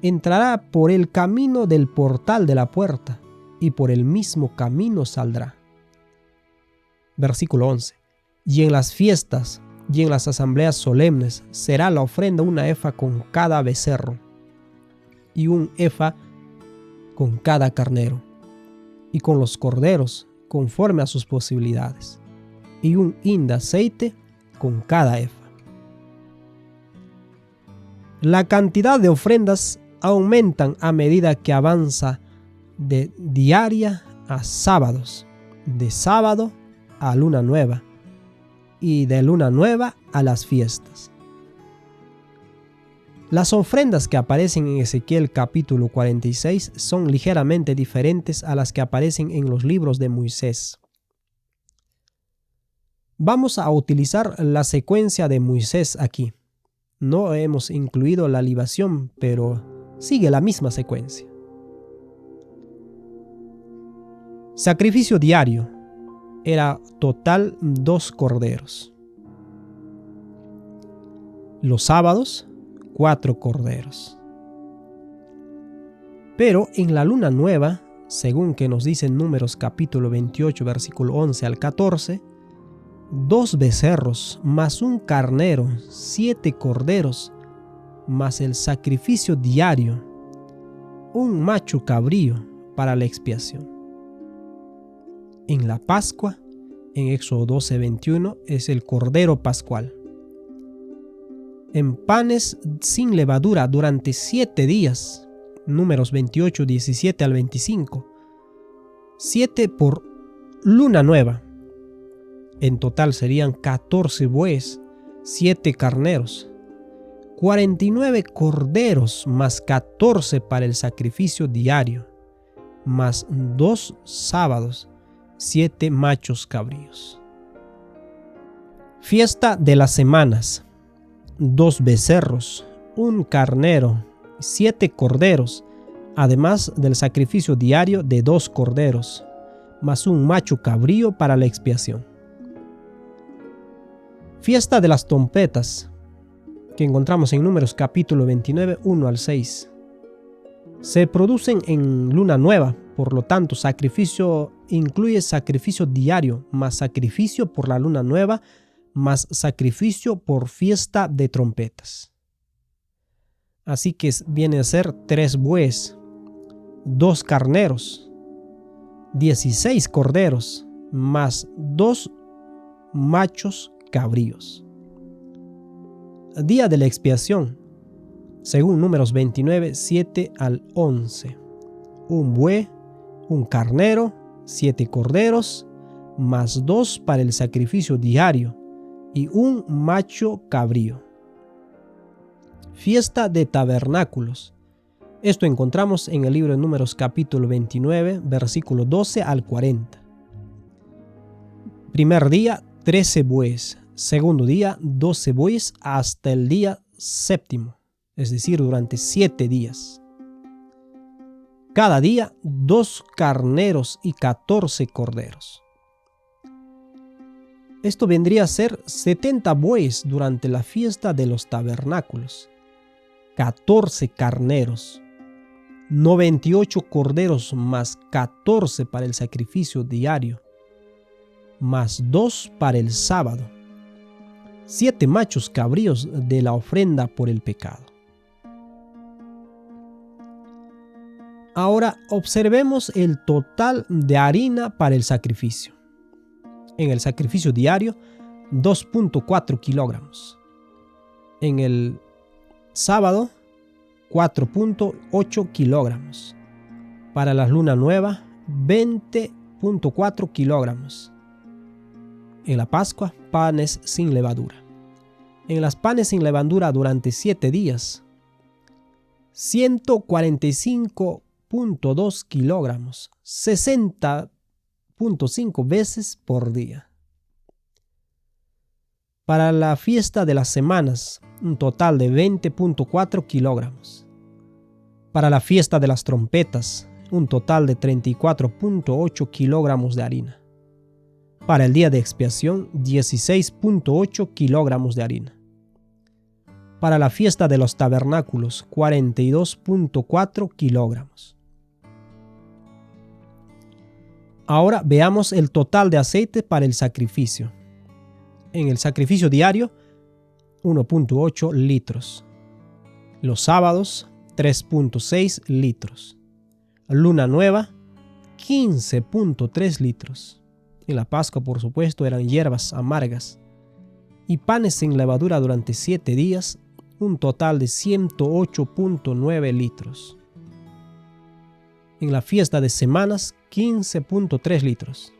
entrará por el camino del portal de la puerta, y por el mismo camino saldrá. Versículo 11. Y en las fiestas y en las asambleas solemnes será la ofrenda una efa con cada becerro, y un efa con cada carnero, y con los corderos conforme a sus posibilidades, y un hin de aceite con cada efa. La cantidad de ofrendas aumentan a medida que avanza de diaria a sábados, de sábado a luna nueva, y de luna nueva a las fiestas. Las ofrendas que aparecen en Ezequiel capítulo 46 son ligeramente diferentes a las que aparecen en los libros de Moisés. Vamos a utilizar la secuencia de Moisés aquí. No hemos incluido la libación, pero sigue la misma secuencia. Sacrificio diario era total 2 corderos. Los sábados, 4 corderos. Pero en la luna nueva, según que nos dice en Números capítulo 28, versículo 11 al 14, 2 becerros más un carnero, 7 corderos, más el sacrificio diario, un macho cabrío para la expiación. En la Pascua, en Éxodo 12:21, es el cordero pascual. En panes sin levadura durante 7 días, Números 28, 17 al 25, 7 por luna nueva. En total serían 14 bueyes, 7 carneros, 49 corderos más 14 para el sacrificio diario, más 2 sábados, 7 machos cabríos. Fiesta de las semanas: 2 becerros, un carnero, 7 corderos, además del sacrificio diario de 2 corderos, más un macho cabrío para la expiación. Fiesta de las trompetas, que encontramos en Números capítulo 29, 1 al 6. Se producen en luna nueva, por lo tanto, sacrificio incluye sacrificio diario, más sacrificio por la luna nueva, más sacrificio por fiesta de trompetas. Así que viene a ser 3 bueyes, 2 carneros, 16 corderos, más 2 machos cabríos. Día de la expiación, según Números 29, 7 al 11. Un buey, un carnero, 7 corderos, más 2 para el sacrificio diario, y un macho cabrío. Fiesta de tabernáculos. Esto encontramos en el libro de Números capítulo 29, versículo 12 al 40. Primer día, 13 bueyes. Segundo día, 12 bueyes hasta el día séptimo, es decir, durante 7 días. Cada día 2 carneros y 14 corderos. Esto vendría a ser 70 bueyes durante la fiesta de los tabernáculos, 14 carneros, 98 corderos más 14 para el sacrificio diario, más 2 para el sábado, 7 machos cabríos de la ofrenda por el pecado. Ahora observemos el total de harina para el sacrificio. En el sacrificio diario, 2.4 kilogramos. En el sábado, 4.8 kilogramos. Para la luna nueva, 20.4 kilogramos. En la Pascua, panes sin levadura. En las panes sin levadura durante 7 días, 145.2 kilogramos, 60.5 veces por día. Para la fiesta de las semanas, un total de 20.4 kilogramos. Para la fiesta de las trompetas, un total de 34.8 kilogramos de harina. Para el día de expiación, 16.8 kilogramos de harina. Para la fiesta de los tabernáculos, 42.4 kilogramos. Ahora veamos el total de aceite para el sacrificio. En el sacrificio diario, 1.8 litros. Los sábados, 3.6 litros. Luna nueva, 15.3 litros. En la Pascua, por supuesto, eran hierbas amargas. Y panes sin levadura durante 7 días, un total de 108.9 litros. En la fiesta de semanas, 15.3 litros.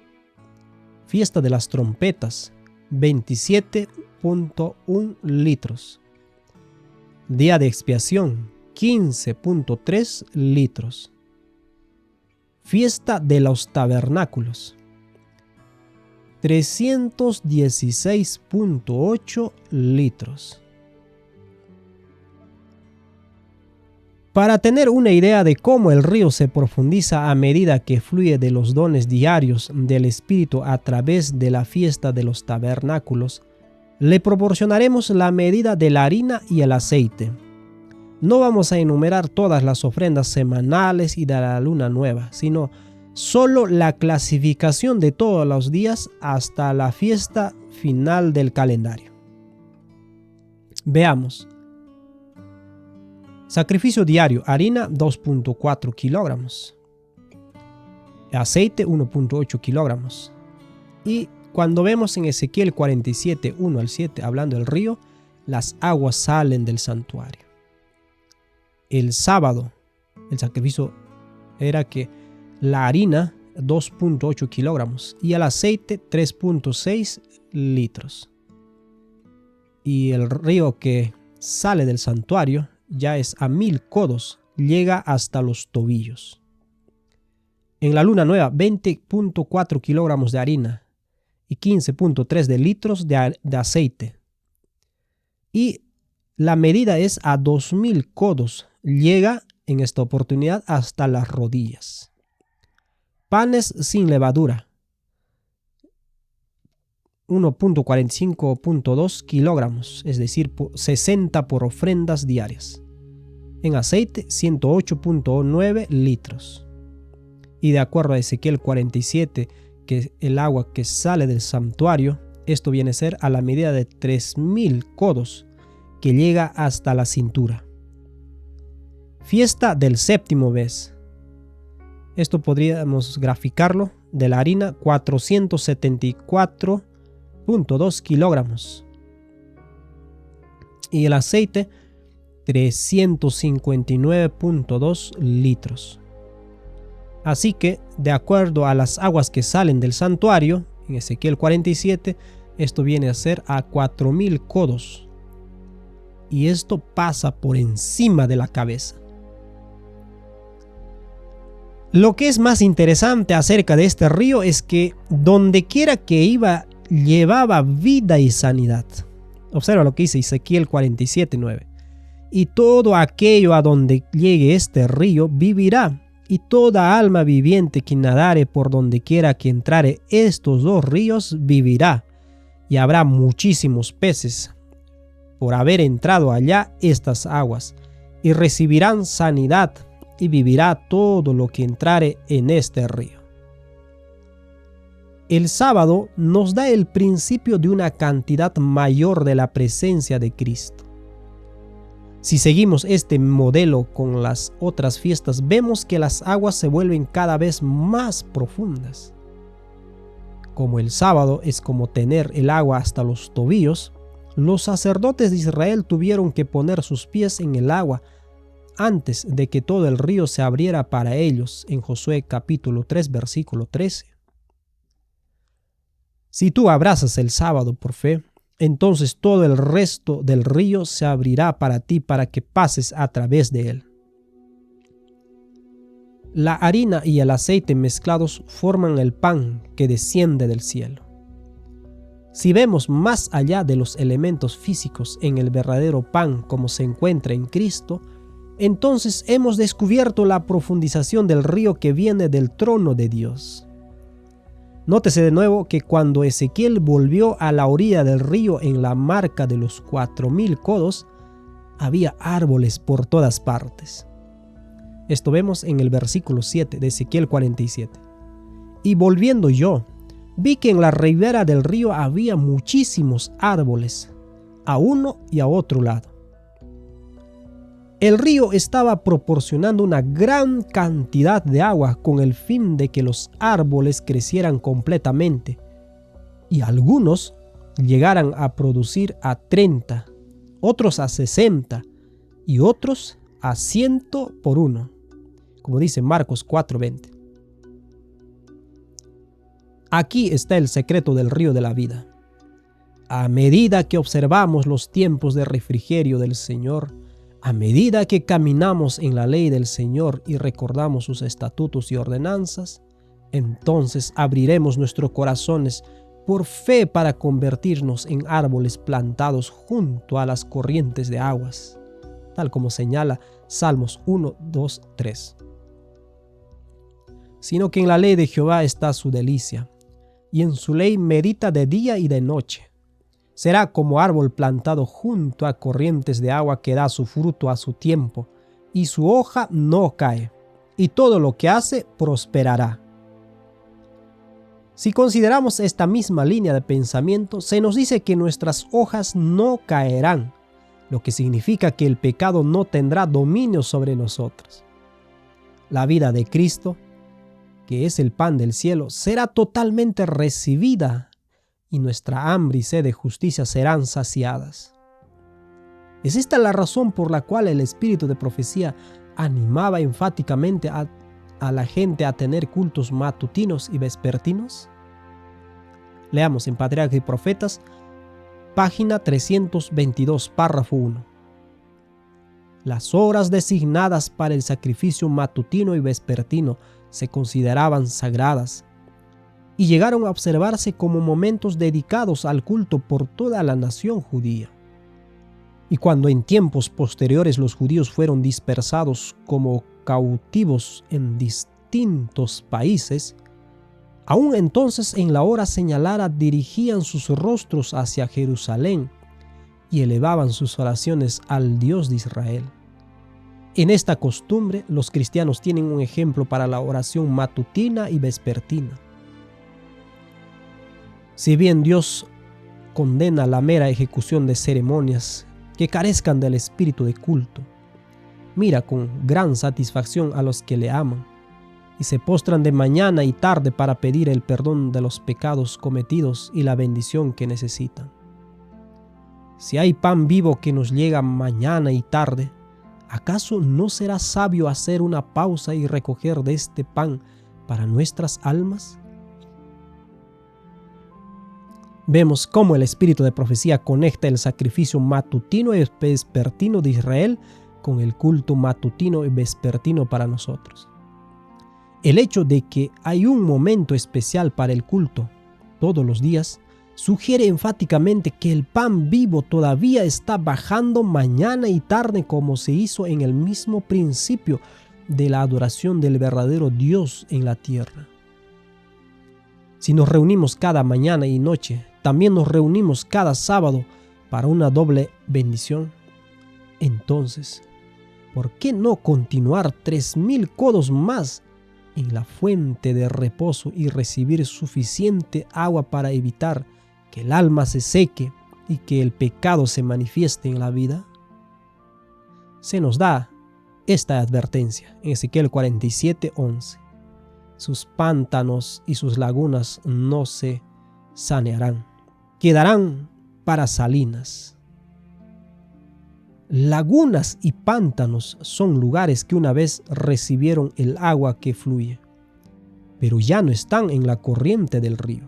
Fiesta de las trompetas, 27.1 litros. Día de expiación, 15.3 litros. Fiesta de los tabernáculos, 316.8 litros. Para tener una idea de cómo el río se profundiza a medida que fluye de los dones diarios del Espíritu a través de la fiesta de los tabernáculos, le proporcionaremos la medida de la harina y el aceite. No vamos a enumerar todas las ofrendas semanales y de la luna nueva, sino solo la clasificación de todos los días hasta la fiesta final del calendario. Veamos. Sacrificio diario: harina 2.4 kilogramos, aceite 1.8 kilogramos. Y cuando vemos en Ezequiel 47, 1 al 7, hablando del río, las aguas salen del santuario. El sábado, el sacrificio era que la harina 2.8 kilogramos y el aceite 3.6 litros. Y el río que sale del santuario ya es a 1000 codos, llega hasta los tobillos. En la luna nueva, 20.4 kilogramos de harina y 15.3 de litros de aceite. Y la medida es a 2000 codos, llega en esta oportunidad hasta las rodillas. Panes sin levadura, 1.45.2 kilogramos, es decir, 60 por ofrendas diarias. En aceite, 108.9 litros. Y de acuerdo a Ezequiel 47, que el agua que sale del santuario, esto viene a ser a la medida de 3000 codos, que llega hasta la cintura. Fiesta del séptimo mes. Esto podríamos graficarlo de la harina, 474.2 kilogramos. Y el aceite, 359.2 litros. Así que, de acuerdo a las aguas que salen del santuario, en Ezequiel 47, esto viene a ser a 4000 codos. Y esto pasa por encima de la cabeza. Lo que es más interesante acerca de este río es que donde quiera que iba, llevaba vida y sanidad. Observa lo que dice Ezequiel 47:9. Y todo aquello a donde llegue este río vivirá, y toda alma viviente que nadare por donde quiera que entrare estos dos ríos vivirá, y habrá muchísimos peces por haber entrado allá estas aguas, y recibirán sanidad, y vivirá todo lo que entrare en este río. El sábado nos da el principio de una cantidad mayor de la presencia de Cristo. Si seguimos este modelo con las otras fiestas, vemos que las aguas se vuelven cada vez más profundas. Como el sábado es como tener el agua hasta los tobillos, los sacerdotes de Israel tuvieron que poner sus pies en el agua antes de que todo el río se abriera para ellos, en Josué capítulo 3, versículo 13. Si tú abrazas el sábado por fe, entonces todo el resto del río se abrirá para ti para que pases a través de él. La harina y el aceite mezclados forman el pan que desciende del cielo. Si vemos más allá de los elementos físicos en el verdadero pan como se encuentra en Cristo, entonces hemos descubierto la profundización del río que viene del trono de Dios. Nótese de nuevo que cuando Ezequiel volvió a la orilla del río en la marca de los 4000 codos, había árboles por todas partes. Esto vemos en el versículo 7 de Ezequiel 47. Y volviendo yo, vi que en la ribera del río había muchísimos árboles, a uno y a otro lado. El río estaba proporcionando una gran cantidad de agua con el fin de que los árboles crecieran completamente y algunos llegaran a producir a 30, otros a 60 y otros a 100 por uno, como dice Marcos 4:20. Aquí está el secreto del río de la vida. A medida que observamos los tiempos de refrigerio del Señor, a medida que caminamos en la ley del Señor y recordamos sus estatutos y ordenanzas, entonces abriremos nuestros corazones por fe para convertirnos en árboles plantados junto a las corrientes de aguas, tal como señala Salmos 1, 2, 3. Sino que en la ley de Jehová está su delicia, y en su ley medita de día y de noche. Será como árbol plantado junto a corrientes de agua que da su fruto a su tiempo, y su hoja no cae, y todo lo que hace prosperará. Si consideramos esta misma línea de pensamiento, se nos dice que nuestras hojas no caerán, lo que significa que el pecado no tendrá dominio sobre nosotros. La vida de Cristo, que es el pan del cielo, será totalmente recibida y nuestra hambre y sed de justicia serán saciadas. ¿Es esta la razón por la cual el espíritu de profecía animaba enfáticamente a la gente a tener cultos matutinos y vespertinos? Leamos en Patriarcas y Profetas, página 322, párrafo 1. Las horas designadas para el sacrificio matutino y vespertino se consideraban sagradas y llegaron a observarse como momentos dedicados al culto por toda la nación judía. Y cuando en tiempos posteriores los judíos fueron dispersados como cautivos en distintos países, aún entonces en la hora señalada dirigían sus rostros hacia Jerusalén y elevaban sus oraciones al Dios de Israel. En esta costumbre, los cristianos tienen un ejemplo para la oración matutina y vespertina. Si bien Dios condena la mera ejecución de ceremonias que carezcan del espíritu de culto, mira con gran satisfacción a los que le aman y se postran de mañana y tarde para pedir el perdón de los pecados cometidos y la bendición que necesitan. Si hay pan vivo que nos llega mañana y tarde, ¿acaso no será sabio hacer una pausa y recoger de este pan para nuestras almas? Vemos cómo el espíritu de profecía conecta el sacrificio matutino y vespertino de Israel con el culto matutino y vespertino para nosotros. El hecho de que hay un momento especial para el culto todos los días sugiere enfáticamente que el pan vivo todavía está bajando mañana y tarde como se hizo en el mismo principio de la adoración del verdadero Dios en la tierra. Si nos reunimos cada mañana y noche, también nos reunimos cada sábado para una doble bendición. Entonces, ¿por qué no continuar 3000 codos más en la fuente de reposo y recibir suficiente agua para evitar que el alma se seque y que el pecado se manifieste en la vida? se nos da esta advertencia en Ezequiel 47:11. Sus pantanos y sus lagunas no se sanearán, quedarán para salinas. Lagunas y pantanos son lugares que una vez recibieron el agua que fluye, pero ya no están en la corriente del río.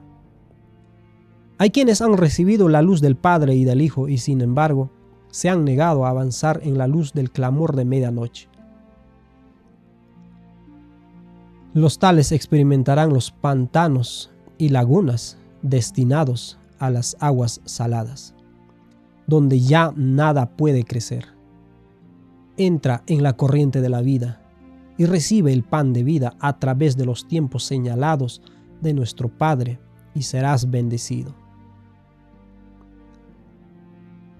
Hay quienes han recibido la luz del Padre y del Hijo y sin embargo se han negado a avanzar en la luz del clamor de medianoche. Los tales experimentarán los pantanos y lagunas destinados a las aguas saladas, donde ya nada puede crecer. Entra en la corriente de la vida y recibe el pan de vida a través de los tiempos señalados de nuestro Padre y serás bendecido.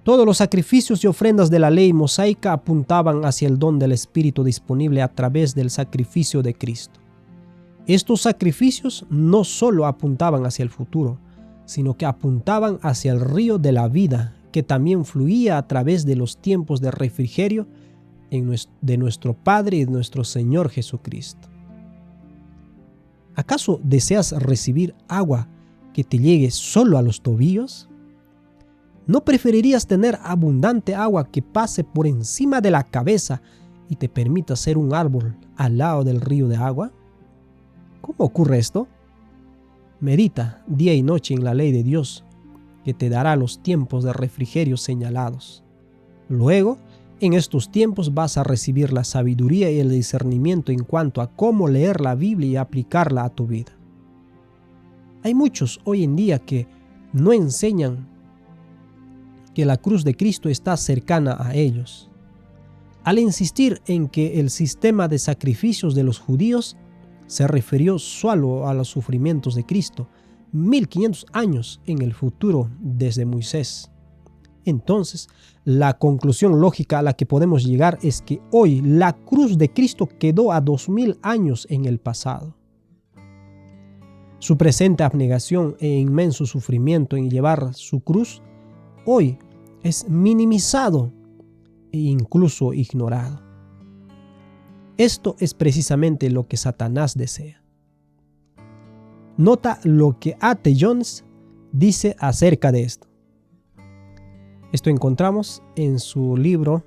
Todos los sacrificios y ofrendas de la ley mosaica apuntaban hacia el don del Espíritu disponible a través del sacrificio de Cristo. Estos sacrificios no solo apuntaban hacia el futuro, sino que apuntaban hacia el río de la vida que también fluía a través de los tiempos de refrigerio de nuestro Padre y de nuestro Señor Jesucristo. ¿Acaso deseas recibir agua que te llegue solo a los tobillos? ¿No preferirías tener abundante agua que pase por encima de la cabeza y te permita ser un árbol al lado del río de agua? ¿Cómo ocurre esto? Medita día y noche en la ley de Dios, que te dará los tiempos de refrigerio señalados. Luego, en estos tiempos vas a recibir la sabiduría y el discernimiento en cuanto a cómo leer la Biblia y aplicarla a tu vida. Hay muchos hoy en día que no enseñan que la cruz de Cristo está cercana a ellos. Al insistir en que el sistema de sacrificios de los judíos se refirió solo a los sufrimientos de Cristo, 1500 años en el futuro desde Moisés. Entonces, la conclusión lógica a la que podemos llegar es que hoy la cruz de Cristo quedó a 2000 años en el pasado. Su presente abnegación e inmenso sufrimiento en llevar su cruz hoy es minimizado e incluso ignorado. Esto es precisamente lo que Satanás desea. Nota lo que A.T. Jones dice acerca de esto. Esto encontramos en su libro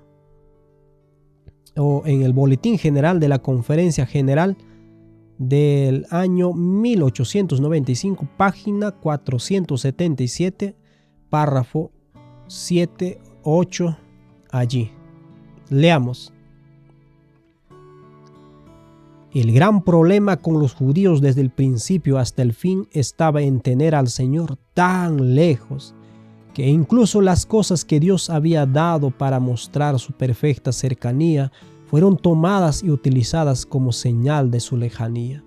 o en el Boletín General de la Conferencia General del año 1895, página 477, párrafo 7, 8, allí. Leamos. El gran problema con los judíos desde el principio hasta el fin estaba en tener al Señor tan lejos que incluso las cosas que Dios había dado para mostrar su perfecta cercanía fueron tomadas y utilizadas como señal de su lejanía.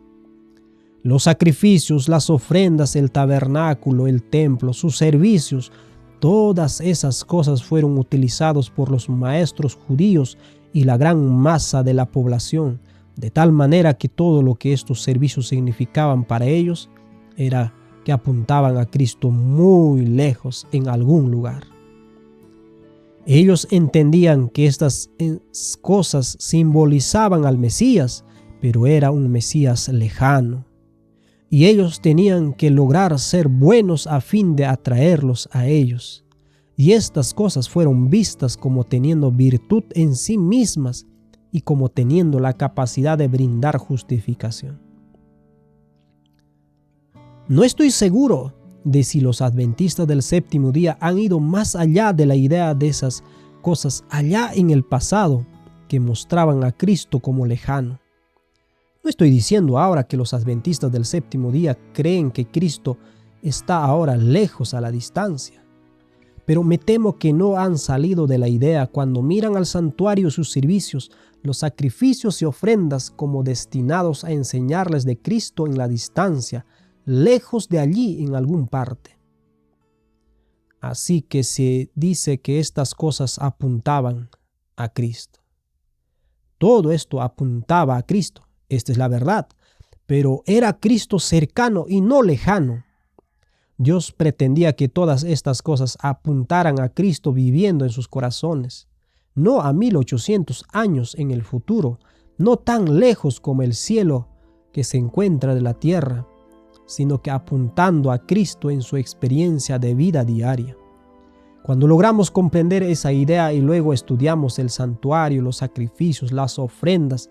Los sacrificios, las ofrendas, el tabernáculo, el templo, sus servicios, todas esas cosas fueron utilizados por los maestros judíos y la gran masa de la población, de tal manera que todo lo que estos servicios significaban para ellos era que apuntaban a Cristo muy lejos en algún lugar. Ellos entendían que estas cosas simbolizaban al Mesías, pero era un Mesías lejano. Y ellos tenían que lograr ser buenos a fin de atraerlos a ellos. Y estas cosas fueron vistas como teniendo virtud en sí mismas y como teniendo la capacidad de brindar justificación. No estoy seguro de si los adventistas del séptimo día han ido más allá de la idea de esas cosas allá en el pasado que mostraban a Cristo como lejano. No estoy diciendo ahora que los adventistas del séptimo día creen que Cristo está ahora lejos a la distancia, pero me temo que no han salido de la idea cuando miran al santuario y sus servicios, los sacrificios y ofrendas como destinados a enseñarles de Cristo en la distancia, lejos de allí en algún parte. Así que se dice que estas cosas apuntaban a Cristo. Todo esto apuntaba a Cristo, esta es la verdad, pero era Cristo cercano y no lejano. Dios pretendía que todas estas cosas apuntaran a Cristo viviendo en sus corazones, no a 1800 años en el futuro, no tan lejos como el cielo que se encuentra de la tierra, sino que apuntando a Cristo en su experiencia de vida diaria. Cuando logramos comprender esa idea y luego estudiamos el santuario, los sacrificios, las ofrendas,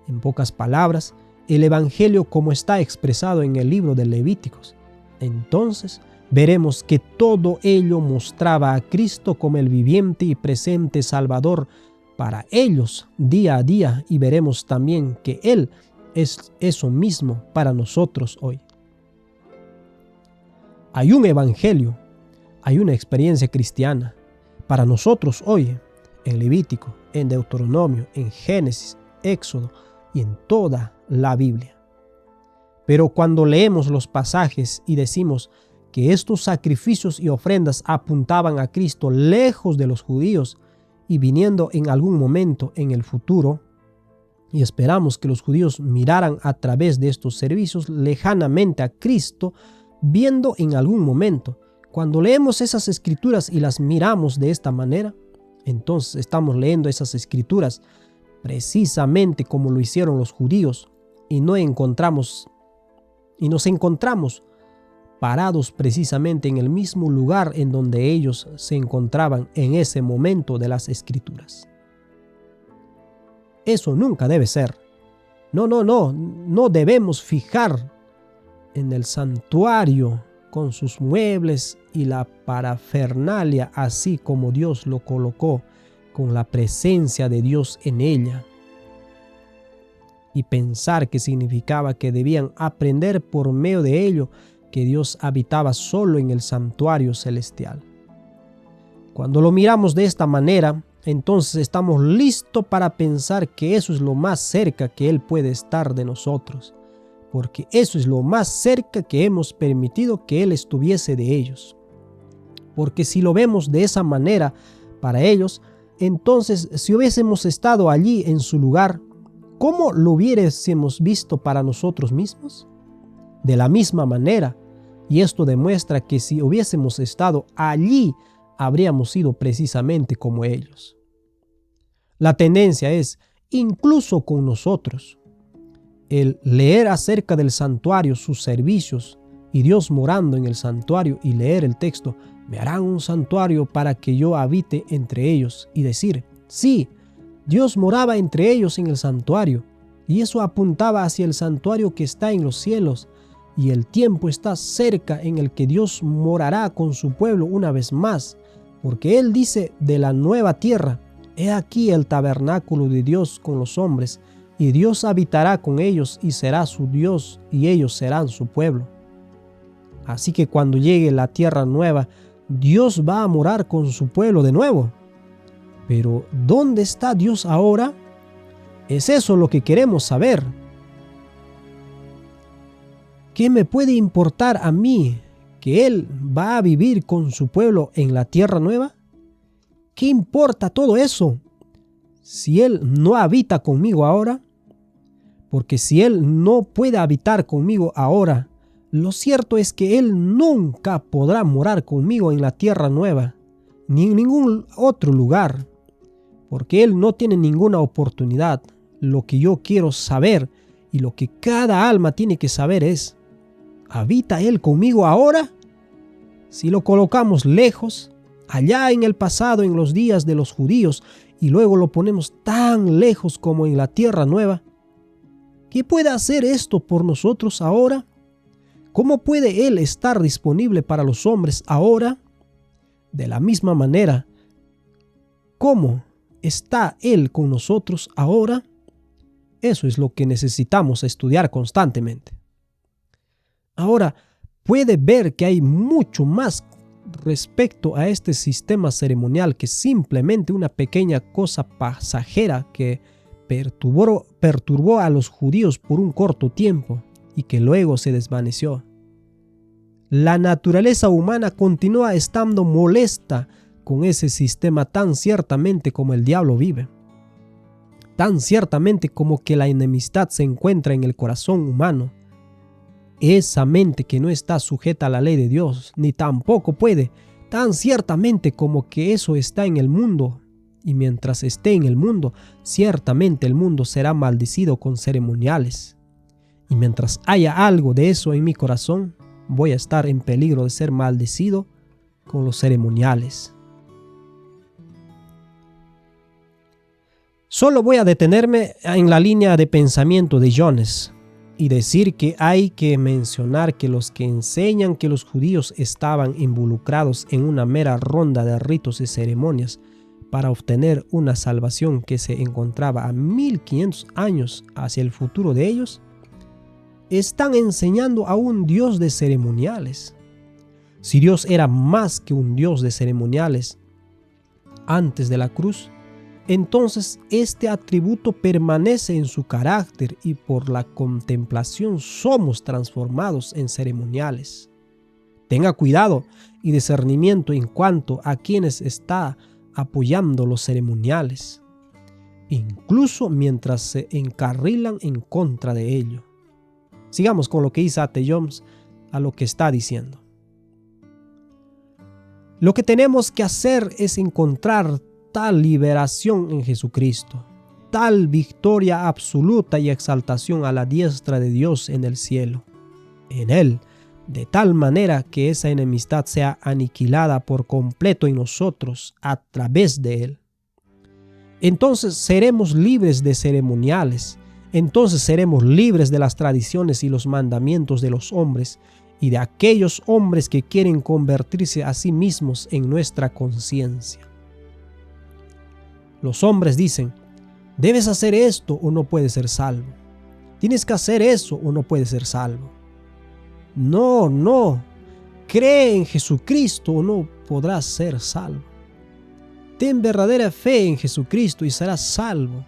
en pocas palabras, el Evangelio como está expresado en el libro de Levíticos, entonces veremos que todo ello mostraba a Cristo como el viviente y presente Salvador para ellos día a día, y veremos también que Él es eso mismo para nosotros hoy. Hay un Evangelio, hay una experiencia cristiana para nosotros hoy en Levítico, en Deuteronomio, en Génesis, Éxodo y en toda la Biblia. Pero cuando leemos los pasajes y decimos que estos sacrificios y ofrendas apuntaban a Cristo lejos de los judíos y viniendo en algún momento en el futuro, y esperamos que los judíos miraran a través de estos servicios lejanamente a Cristo, viendo en algún momento, cuando leemos esas escrituras y las miramos de esta manera, entonces estamos leyendo esas escrituras precisamente como lo hicieron los judíos y nos encontramos parados precisamente en el mismo lugar en donde ellos se encontraban en ese momento de las escrituras. Eso nunca debe ser. No debemos fijar en el santuario con sus muebles y la parafernalia así como Dios lo colocó, con la presencia de Dios en ella, y pensar que significaba que debían aprender por medio de ello que Dios habitaba solo en el santuario celestial. Cuando lo miramos de esta manera, entonces estamos listos para pensar que eso es lo más cerca que Él puede estar de nosotros, porque eso es lo más cerca que hemos permitido que Él estuviese de ellos. Porque si lo vemos de esa manera para ellos, entonces si hubiésemos estado allí en su lugar, ¿cómo lo hubiésemos visto para nosotros mismos? De la misma manera, y esto demuestra que si hubiésemos estado allí, habríamos sido precisamente como ellos. La tendencia es, incluso con nosotros, el leer acerca del santuario, sus servicios, y Dios morando en el santuario, y leer el texto, me harán un santuario para que yo habite entre ellos, y decir, sí, Dios moraba entre ellos en el santuario, y eso apuntaba hacia el santuario que está en los cielos, y el tiempo está cerca en el que Dios morará con su pueblo una vez más, porque Él dice de la nueva tierra, he aquí el tabernáculo de Dios con los hombres, y Dios habitará con ellos y será su Dios, y ellos serán su pueblo. Así que cuando llegue la tierra nueva, Dios va a morar con su pueblo de nuevo. Pero ¿dónde está Dios ahora? Es eso lo que queremos saber. ¿Qué me puede importar a mí que Él va a vivir con su pueblo en la tierra nueva? ¿Qué importa todo eso si Él no habita conmigo ahora? Porque si Él no puede habitar conmigo ahora, lo cierto es que Él nunca podrá morar conmigo en la tierra nueva, ni en ningún otro lugar, porque Él no tiene ninguna oportunidad. Lo que yo quiero saber y lo que cada alma tiene que saber es, ¿habita Él conmigo ahora? Si lo colocamos lejos, allá en el pasado, en los días de los judíos, y luego lo ponemos tan lejos como en la tierra nueva, ¿qué puede hacer esto por nosotros ahora? ¿Cómo puede Él estar disponible para los hombres ahora? De la misma manera, ¿cómo está Él con nosotros ahora? Eso es lo que necesitamos estudiar constantemente. Ahora, puede ver que hay mucho más respecto a este sistema ceremonial que simplemente una pequeña cosa pasajera que perturbó a los judíos por un corto tiempo y que luego se desvaneció. La naturaleza humana continúa estando molesta con ese sistema tan ciertamente como el diablo vive, tan ciertamente como que la enemistad se encuentra en el corazón humano. Esa mente que no está sujeta a la ley de Dios, ni tampoco puede, tan ciertamente como que eso está en el mundo, Y mientras esté en el mundo, ciertamente el mundo será maldecido con ceremoniales. Y mientras haya algo de eso en mi corazón, voy a estar en peligro de ser maldecido con los ceremoniales. Solo voy a detenerme en la línea de pensamiento de Jones y decir que hay que mencionar que los que enseñan que los judíos estaban involucrados en una mera ronda de ritos y ceremonias para obtener una salvación que se encontraba a 1500 años hacia el futuro de ellos, están enseñando a un Dios de ceremoniales. Si Dios era más que un Dios de ceremoniales antes de la cruz, entonces este atributo permanece en su carácter y por la contemplación somos transformados en ceremoniales. Tenga cuidado y discernimiento en cuanto a quienes está apoyando los ceremoniales, incluso mientras se encarrilan en contra de ello. Sigamos con lo que Isaac Jones a lo que está diciendo. Lo que tenemos que hacer es encontrar tal liberación en Jesucristo, tal victoria absoluta y exaltación a la diestra de Dios en el cielo, en Él, de tal manera que esa enemistad sea aniquilada por completo en nosotros a través de Él. Entonces seremos libres de ceremoniales, entonces seremos libres de las tradiciones y los mandamientos de los hombres y de aquellos hombres que quieren convertirse a sí mismos en nuestra conciencia. Los hombres dicen, debes hacer esto o no puedes ser salvo. Tienes que hacer eso o no puedes ser salvo. No, cree en Jesucristo o no podrás ser salvo. Ten verdadera fe en Jesucristo y serás salvo.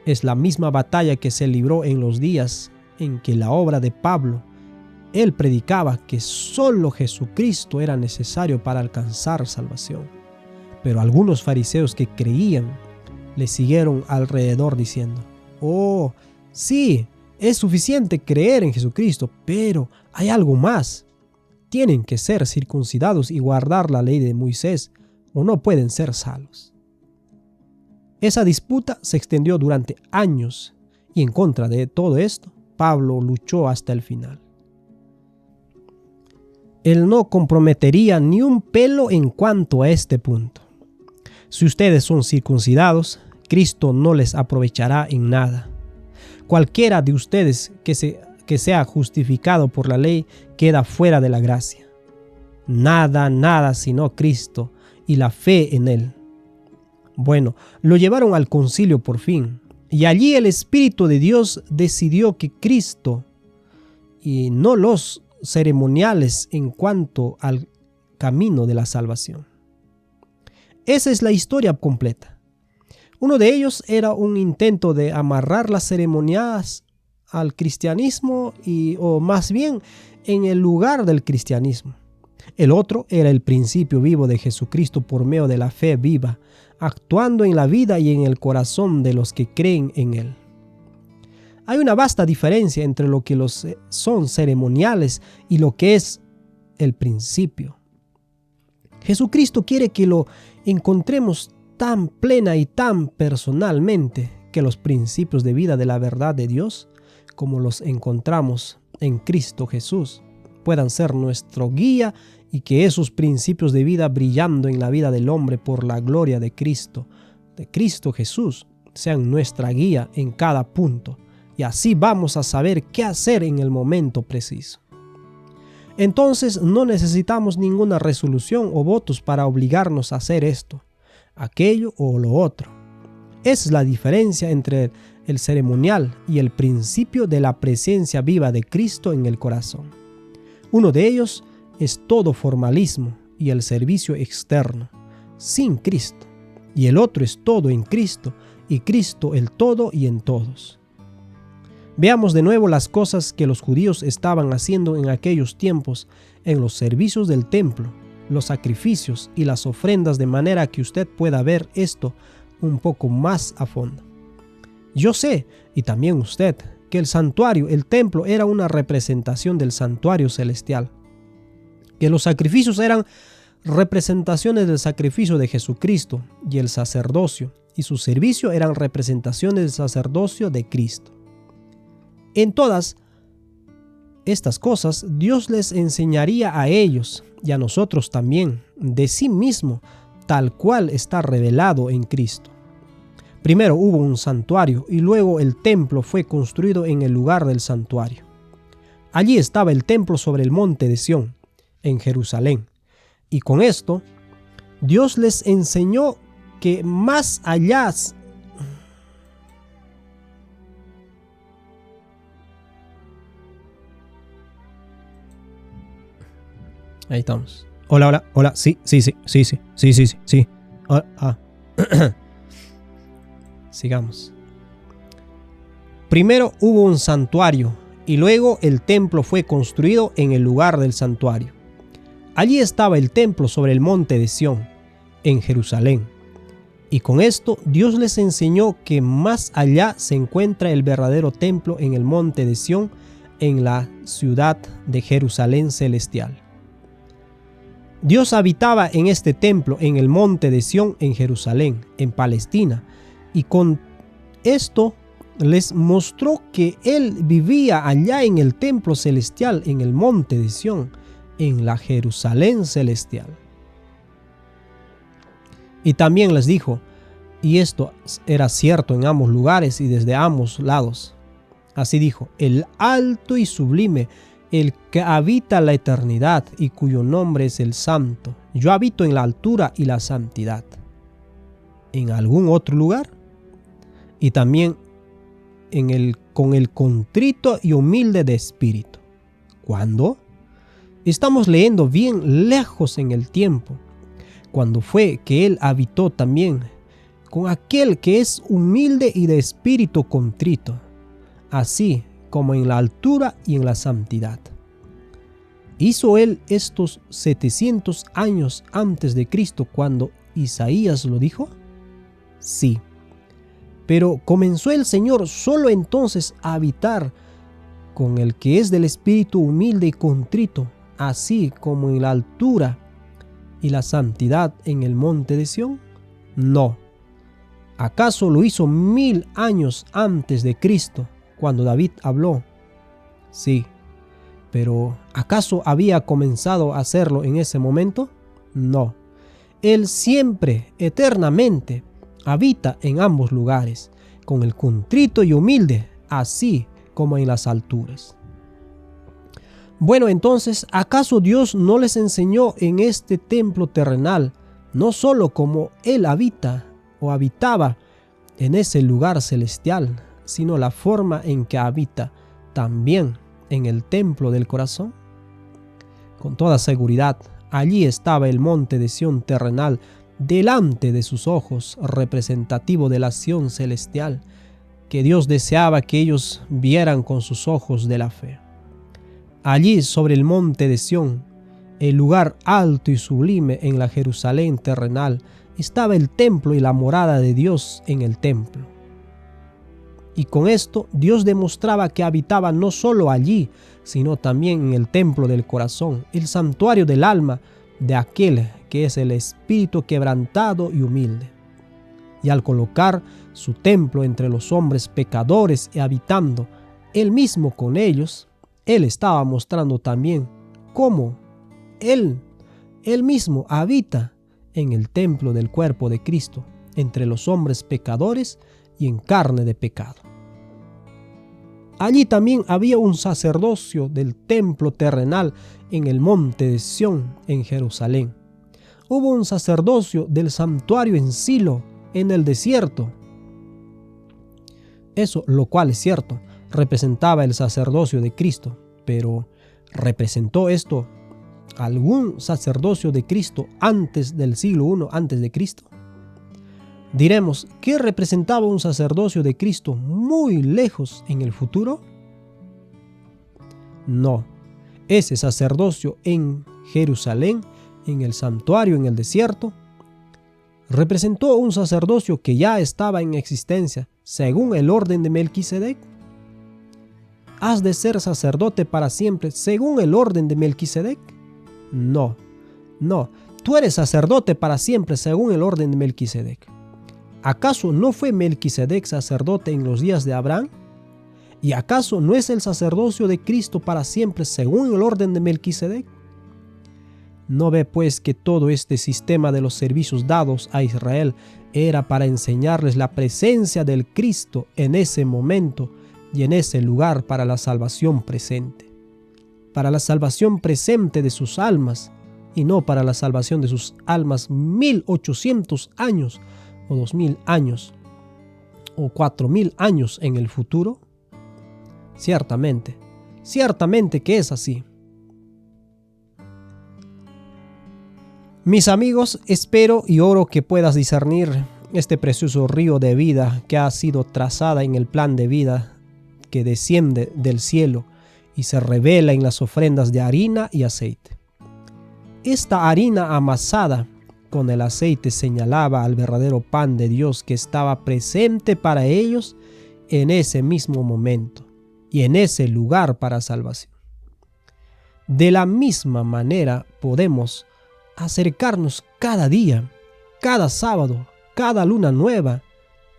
Es la misma batalla que se libró en los días en que la obra de Pablo, él predicaba que solo Jesucristo era necesario para alcanzar salvación. Pero algunos fariseos que creían le siguieron alrededor diciendo, oh, sí, es suficiente creer en Jesucristo, pero hay algo más. Tienen que ser circuncidados y guardar la ley de Moisés o no pueden ser salvos. Esa disputa se extendió durante años y en contra de todo esto, Pablo luchó hasta el final. Él no comprometería ni un pelo en cuanto a este punto. Si ustedes son circuncidados, Cristo no les aprovechará en nada. Cualquiera de ustedes que sea justificado por la ley queda fuera de la gracia. Nada sino Cristo y la fe en Él. Bueno, lo llevaron al concilio por fin, y allí el Espíritu de Dios decidió que Cristo y no los ceremoniales en cuanto al camino de la salvación. Esa es la historia completa. Uno de ellos era un intento de amarrar las ceremonias al cristianismo o más bien en el lugar del cristianismo. El otro era el principio vivo de Jesucristo por medio de la fe viva, actuando en la vida y en el corazón de los que creen en Él. Hay una vasta diferencia entre lo que son ceremoniales y lo que es el principio. Jesucristo quiere que lo encontremos tan plena y tan personalmente que los principios de vida de la verdad de Dios, como los encontramos en Cristo Jesús, puedan ser nuestro guía y que esos principios de vida brillando en la vida del hombre por la gloria de Cristo Jesús, sean nuestra guía en cada punto. Y así vamos a saber qué hacer en el momento preciso. Entonces no necesitamos ninguna resolución o votos para obligarnos a hacer esto, aquello o lo otro. Esa es la diferencia entre el ceremonial y el principio de la presencia viva de Cristo en el corazón. Uno de ellos es todo formalismo y el servicio externo, sin Cristo, y el otro es todo en Cristo y Cristo el todo y en todos. Veamos de nuevo las cosas que los judíos estaban haciendo en aquellos tiempos en los servicios del templo, los sacrificios y las ofrendas, de manera que usted pueda ver esto un poco más a fondo. Yo sé, y también usted, que el santuario, el templo, era una representación del santuario celestial, que los sacrificios eran representaciones del sacrificio de Jesucristo, y el sacerdocio y su servicio eran representaciones del sacerdocio de Cristo. En todas estas cosas Dios les enseñaría a ellos y a nosotros también de sí mismo, tal cual está revelado en Cristo. Primero hubo un santuario y luego el templo fue construido en el lugar del santuario. Allí estaba el templo sobre el monte de Sión, en Jerusalén. Y con esto, Dios les enseñó que más allá... Ahí estamos. Hola, sí. Sigamos. Primero hubo un santuario y luego el templo fue construido en el lugar del santuario. Allí estaba el templo sobre el monte de Sión, en Jerusalén. Y con esto Dios les enseñó que más allá se encuentra el verdadero templo en el monte de Sión, en la ciudad de Jerusalén celestial. Dios habitaba en este templo en el monte de Sión en Jerusalén, en Palestina, y con esto les mostró que Él vivía allá en el templo celestial, en el monte de Sión, en la Jerusalén celestial. Y también les dijo, y esto era cierto en ambos lugares y desde ambos lados. Así dijo, el alto y sublime, el que habita la eternidad y cuyo nombre es el Santo. Yo habito en la altura y la santidad. ¿En algún otro lugar? Y también con el contrito y humilde de espíritu. ¿Cuándo? Estamos leyendo bien lejos en el tiempo, cuando fue que Él habitó también con aquel que es humilde y de espíritu contrito, así como en la altura y en la santidad. ¿Hizo Él estos 700 años antes de Cristo cuando Isaías lo dijo? Sí. Pero comenzó el Señor solo entonces a habitar con el que es del espíritu humilde y contrito, así como en la altura y la santidad en el monte de Sión? No. ¿Acaso lo hizo 1000 años antes de Cristo, cuando David habló? Sí. Pero ¿acaso había comenzado a hacerlo en ese momento? No. Él siempre, eternamente, habita en ambos lugares, con el contrito y humilde, así como en las alturas. Bueno, entonces, ¿acaso Dios no les enseñó en este templo terrenal, no solo cómo Él habita o habitaba en ese lugar celestial, sino la forma en que habita también en el templo del corazón? Con toda seguridad, allí estaba el monte de Sión terrenal delante de sus ojos, representativo de la Sión celestial, que Dios deseaba que ellos vieran con sus ojos de la fe. Allí sobre el monte de Sión, el lugar alto y sublime en la Jerusalén terrenal, estaba el templo y la morada de Dios en el templo. Y con esto Dios demostraba que habitaba no solo allí, sino también en el templo del corazón, el santuario del alma de aquel que es el espíritu quebrantado y humilde. Y al colocar su templo entre los hombres pecadores y habitando Él mismo con ellos, Él estaba mostrando también cómo Él mismo habita en el templo del cuerpo de Cristo, entre los hombres pecadores y en carne de pecado. Allí también había un sacerdocio del templo terrenal en el monte de Sión, en Jerusalén. Hubo un sacerdocio del santuario en Silo, en el desierto. Eso, lo cual es cierto, representaba el sacerdocio de Cristo, pero ¿representó esto algún sacerdocio de Cristo antes del siglo I antes de Cristo? Diremos, ¿qué representaba un sacerdocio de Cristo muy lejos en el futuro? No, ese sacerdocio en Jerusalén, en el santuario en el desierto, representó un sacerdocio que ya estaba en existencia según el orden de Melquisedec. ¿Has de ser sacerdote para siempre según el orden de Melquisedec? No, tú eres sacerdote para siempre según el orden de Melquisedec. ¿Acaso no fue Melquisedec sacerdote en los días de Abraham? ¿Y acaso no es el sacerdocio de Cristo para siempre según el orden de Melquisedec? ¿No ve pues que todo este sistema de los servicios dados a Israel era para enseñarles la presencia del Cristo en ese momento y en ese lugar para la salvación presente? Para la salvación presente de sus almas y no para la salvación de sus almas 1800 años o 2000 años o 4000 años en el futuro. Ciertamente que es así. Mis amigos, espero y oro que puedas discernir este precioso río de vida que ha sido trazada en el plan de vida que desciende del cielo y se revela en las ofrendas de harina y aceite. Esta harina amasada con el aceite señalaba al verdadero pan de Dios que estaba presente para ellos en ese mismo momento y en ese lugar para salvación. De la misma manera podemos acercarnos cada día, cada sábado, cada luna nueva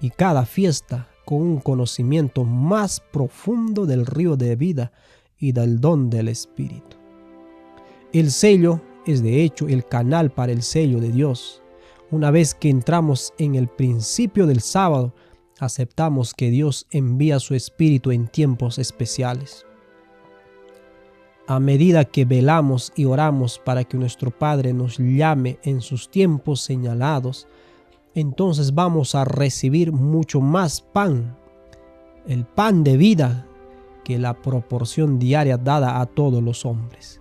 y cada fiesta con un conocimiento más profundo del río de vida y del don del Espíritu. El sello es de hecho el canal para el sello de Dios. Una vez que entramos en el principio del sábado, aceptamos que Dios envía su Espíritu en tiempos especiales. A medida que velamos y oramos para que nuestro Padre nos llame en sus tiempos señalados, entonces vamos a recibir mucho más pan, el pan de vida, que la proporción diaria dada a todos los hombres.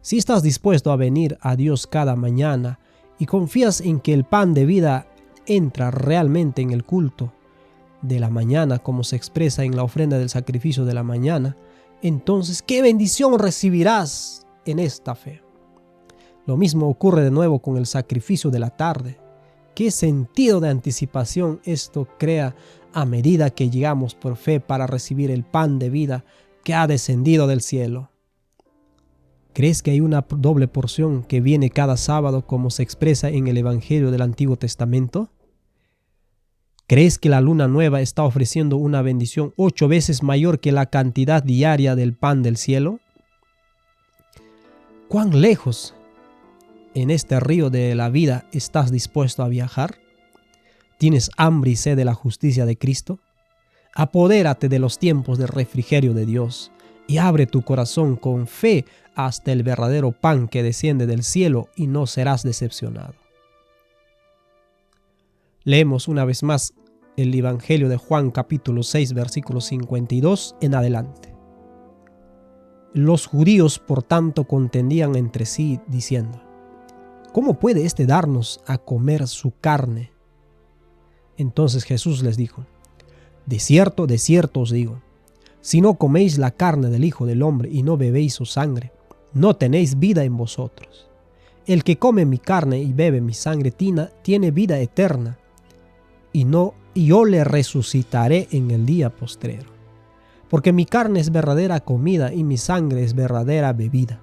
Si estás dispuesto a venir a Dios cada mañana y confías en que el pan de vida entra realmente en el culto de la mañana, como se expresa en la ofrenda del sacrificio de la mañana, entonces ¿qué bendición recibirás en esta fe? Lo mismo ocurre de nuevo con el sacrificio de la tarde. ¿Qué sentido de anticipación esto crea a medida que llegamos por fe para recibir el pan de vida que ha descendido del cielo? ¿Crees que hay una doble porción que viene cada sábado como se expresa en el Evangelio del Antiguo Testamento? ¿Crees que la luna nueva está ofreciendo una bendición 8 veces mayor que la cantidad diaria del pan del cielo? ¿Cuán lejos en este río de la vida estás dispuesto a viajar? ¿Tienes hambre y sed de la justicia de Cristo? Apodérate de los tiempos de refrigerio de Dios y abre tu corazón con fe hasta el verdadero pan que desciende del cielo y no serás decepcionado. Leemos una vez más el Evangelio de Juan capítulo 6 versículo 52 en adelante. Los judíos por tanto contendían entre sí diciendo: ¿cómo puede éste darnos a comer su carne? Entonces Jesús les dijo: de cierto os digo, si no coméis la carne del Hijo del Hombre y no bebéis su sangre, no tenéis vida en vosotros. El que come mi carne y bebe mi sangre tiene vida eterna, y yo le resucitaré en el día postrero. Porque mi carne es verdadera comida y mi sangre es verdadera bebida.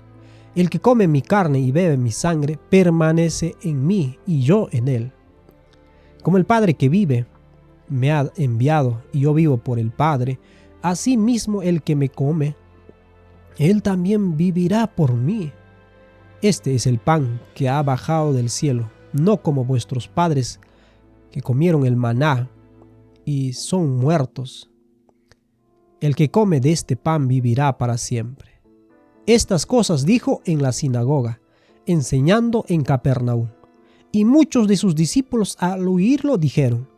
El que come mi carne y bebe mi sangre permanece en mí y yo en él. Como el Padre que vive me ha enviado y yo vivo por el Padre, así mismo el que me come, él también vivirá por mí. Este es el pan que ha bajado del cielo, no como vuestros padres que comieron el maná y son muertos. El que come de este pan vivirá para siempre. Estas cosas dijo en la sinagoga, enseñando en Capernaum. Y muchos de sus discípulos al oírlo dijeron: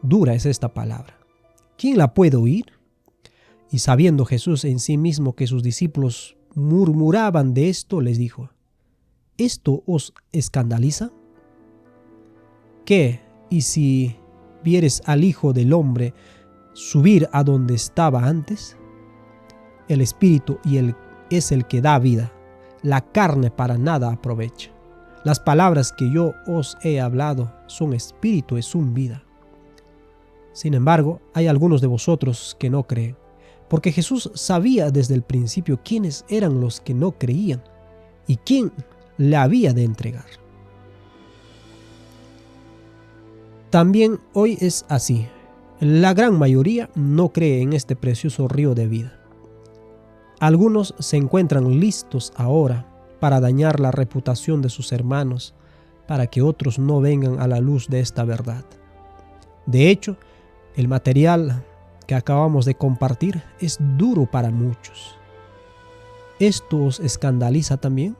dura es esta palabra, ¿quién la puede oír? Y sabiendo Jesús en sí mismo que sus discípulos murmuraban de esto, les dijo: ¿esto os escandaliza? ¿Qué? Y si vieres al Hijo del Hombre subir a donde estaba antes, el Espíritu es el que da vida, la carne para nada aprovecha. Las palabras que yo os he hablado son espíritu y son vida. Sin embargo, hay algunos de vosotros que no creen, porque Jesús sabía desde el principio quiénes eran los que no creían y quién le había de entregar. También hoy es así. La gran mayoría no cree en este precioso río de vida. Algunos se encuentran listos ahora para dañar la reputación de sus hermanos, para que otros no vengan a la luz de esta verdad. De hecho, el material que acabamos de compartir es duro para muchos. ¿Esto os escandaliza también?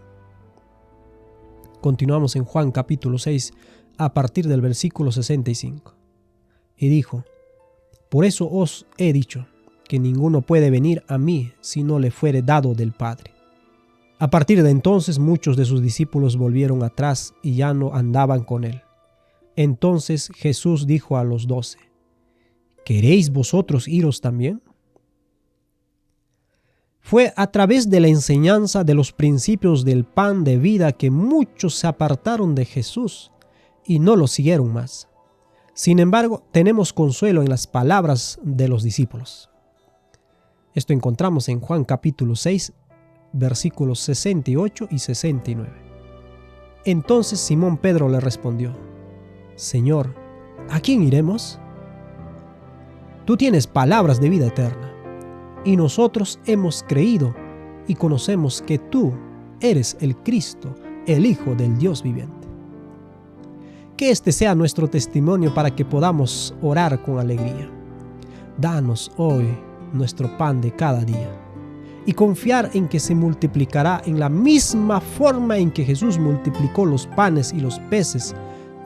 Continuamos en Juan capítulo 6 a partir del versículo 65. Y dijo: por eso os he dicho que ninguno puede venir a mí si no le fuere dado del Padre. A partir de entonces muchos de sus discípulos volvieron atrás y ya no andaban con él. Entonces Jesús dijo a los 12: ¿queréis vosotros iros también? Fue a través de la enseñanza de los principios del pan de vida que muchos se apartaron de Jesús y no lo siguieron más. Sin embargo, tenemos consuelo en las palabras de los discípulos. Esto encontramos en Juan capítulo 6, versículos 68 y 69. Entonces Simón Pedro le respondió: Señor, ¿a quién iremos? Tú tienes palabras de vida eterna, y nosotros hemos creído y conocemos que tú eres el Cristo, el Hijo del Dios viviente. Que este sea nuestro testimonio para que podamos orar con alegría. Danos hoy nuestro pan de cada día y confiar en que se multiplicará en la misma forma en que Jesús multiplicó los panes y los peces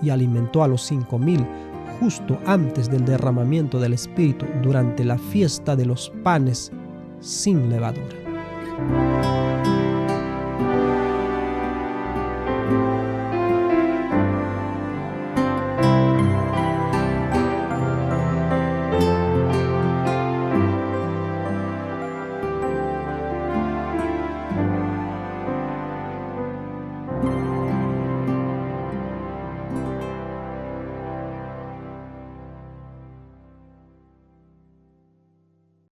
y alimentó a los 5,000 justo antes del derramamiento del Espíritu durante la fiesta de los panes sin levadura.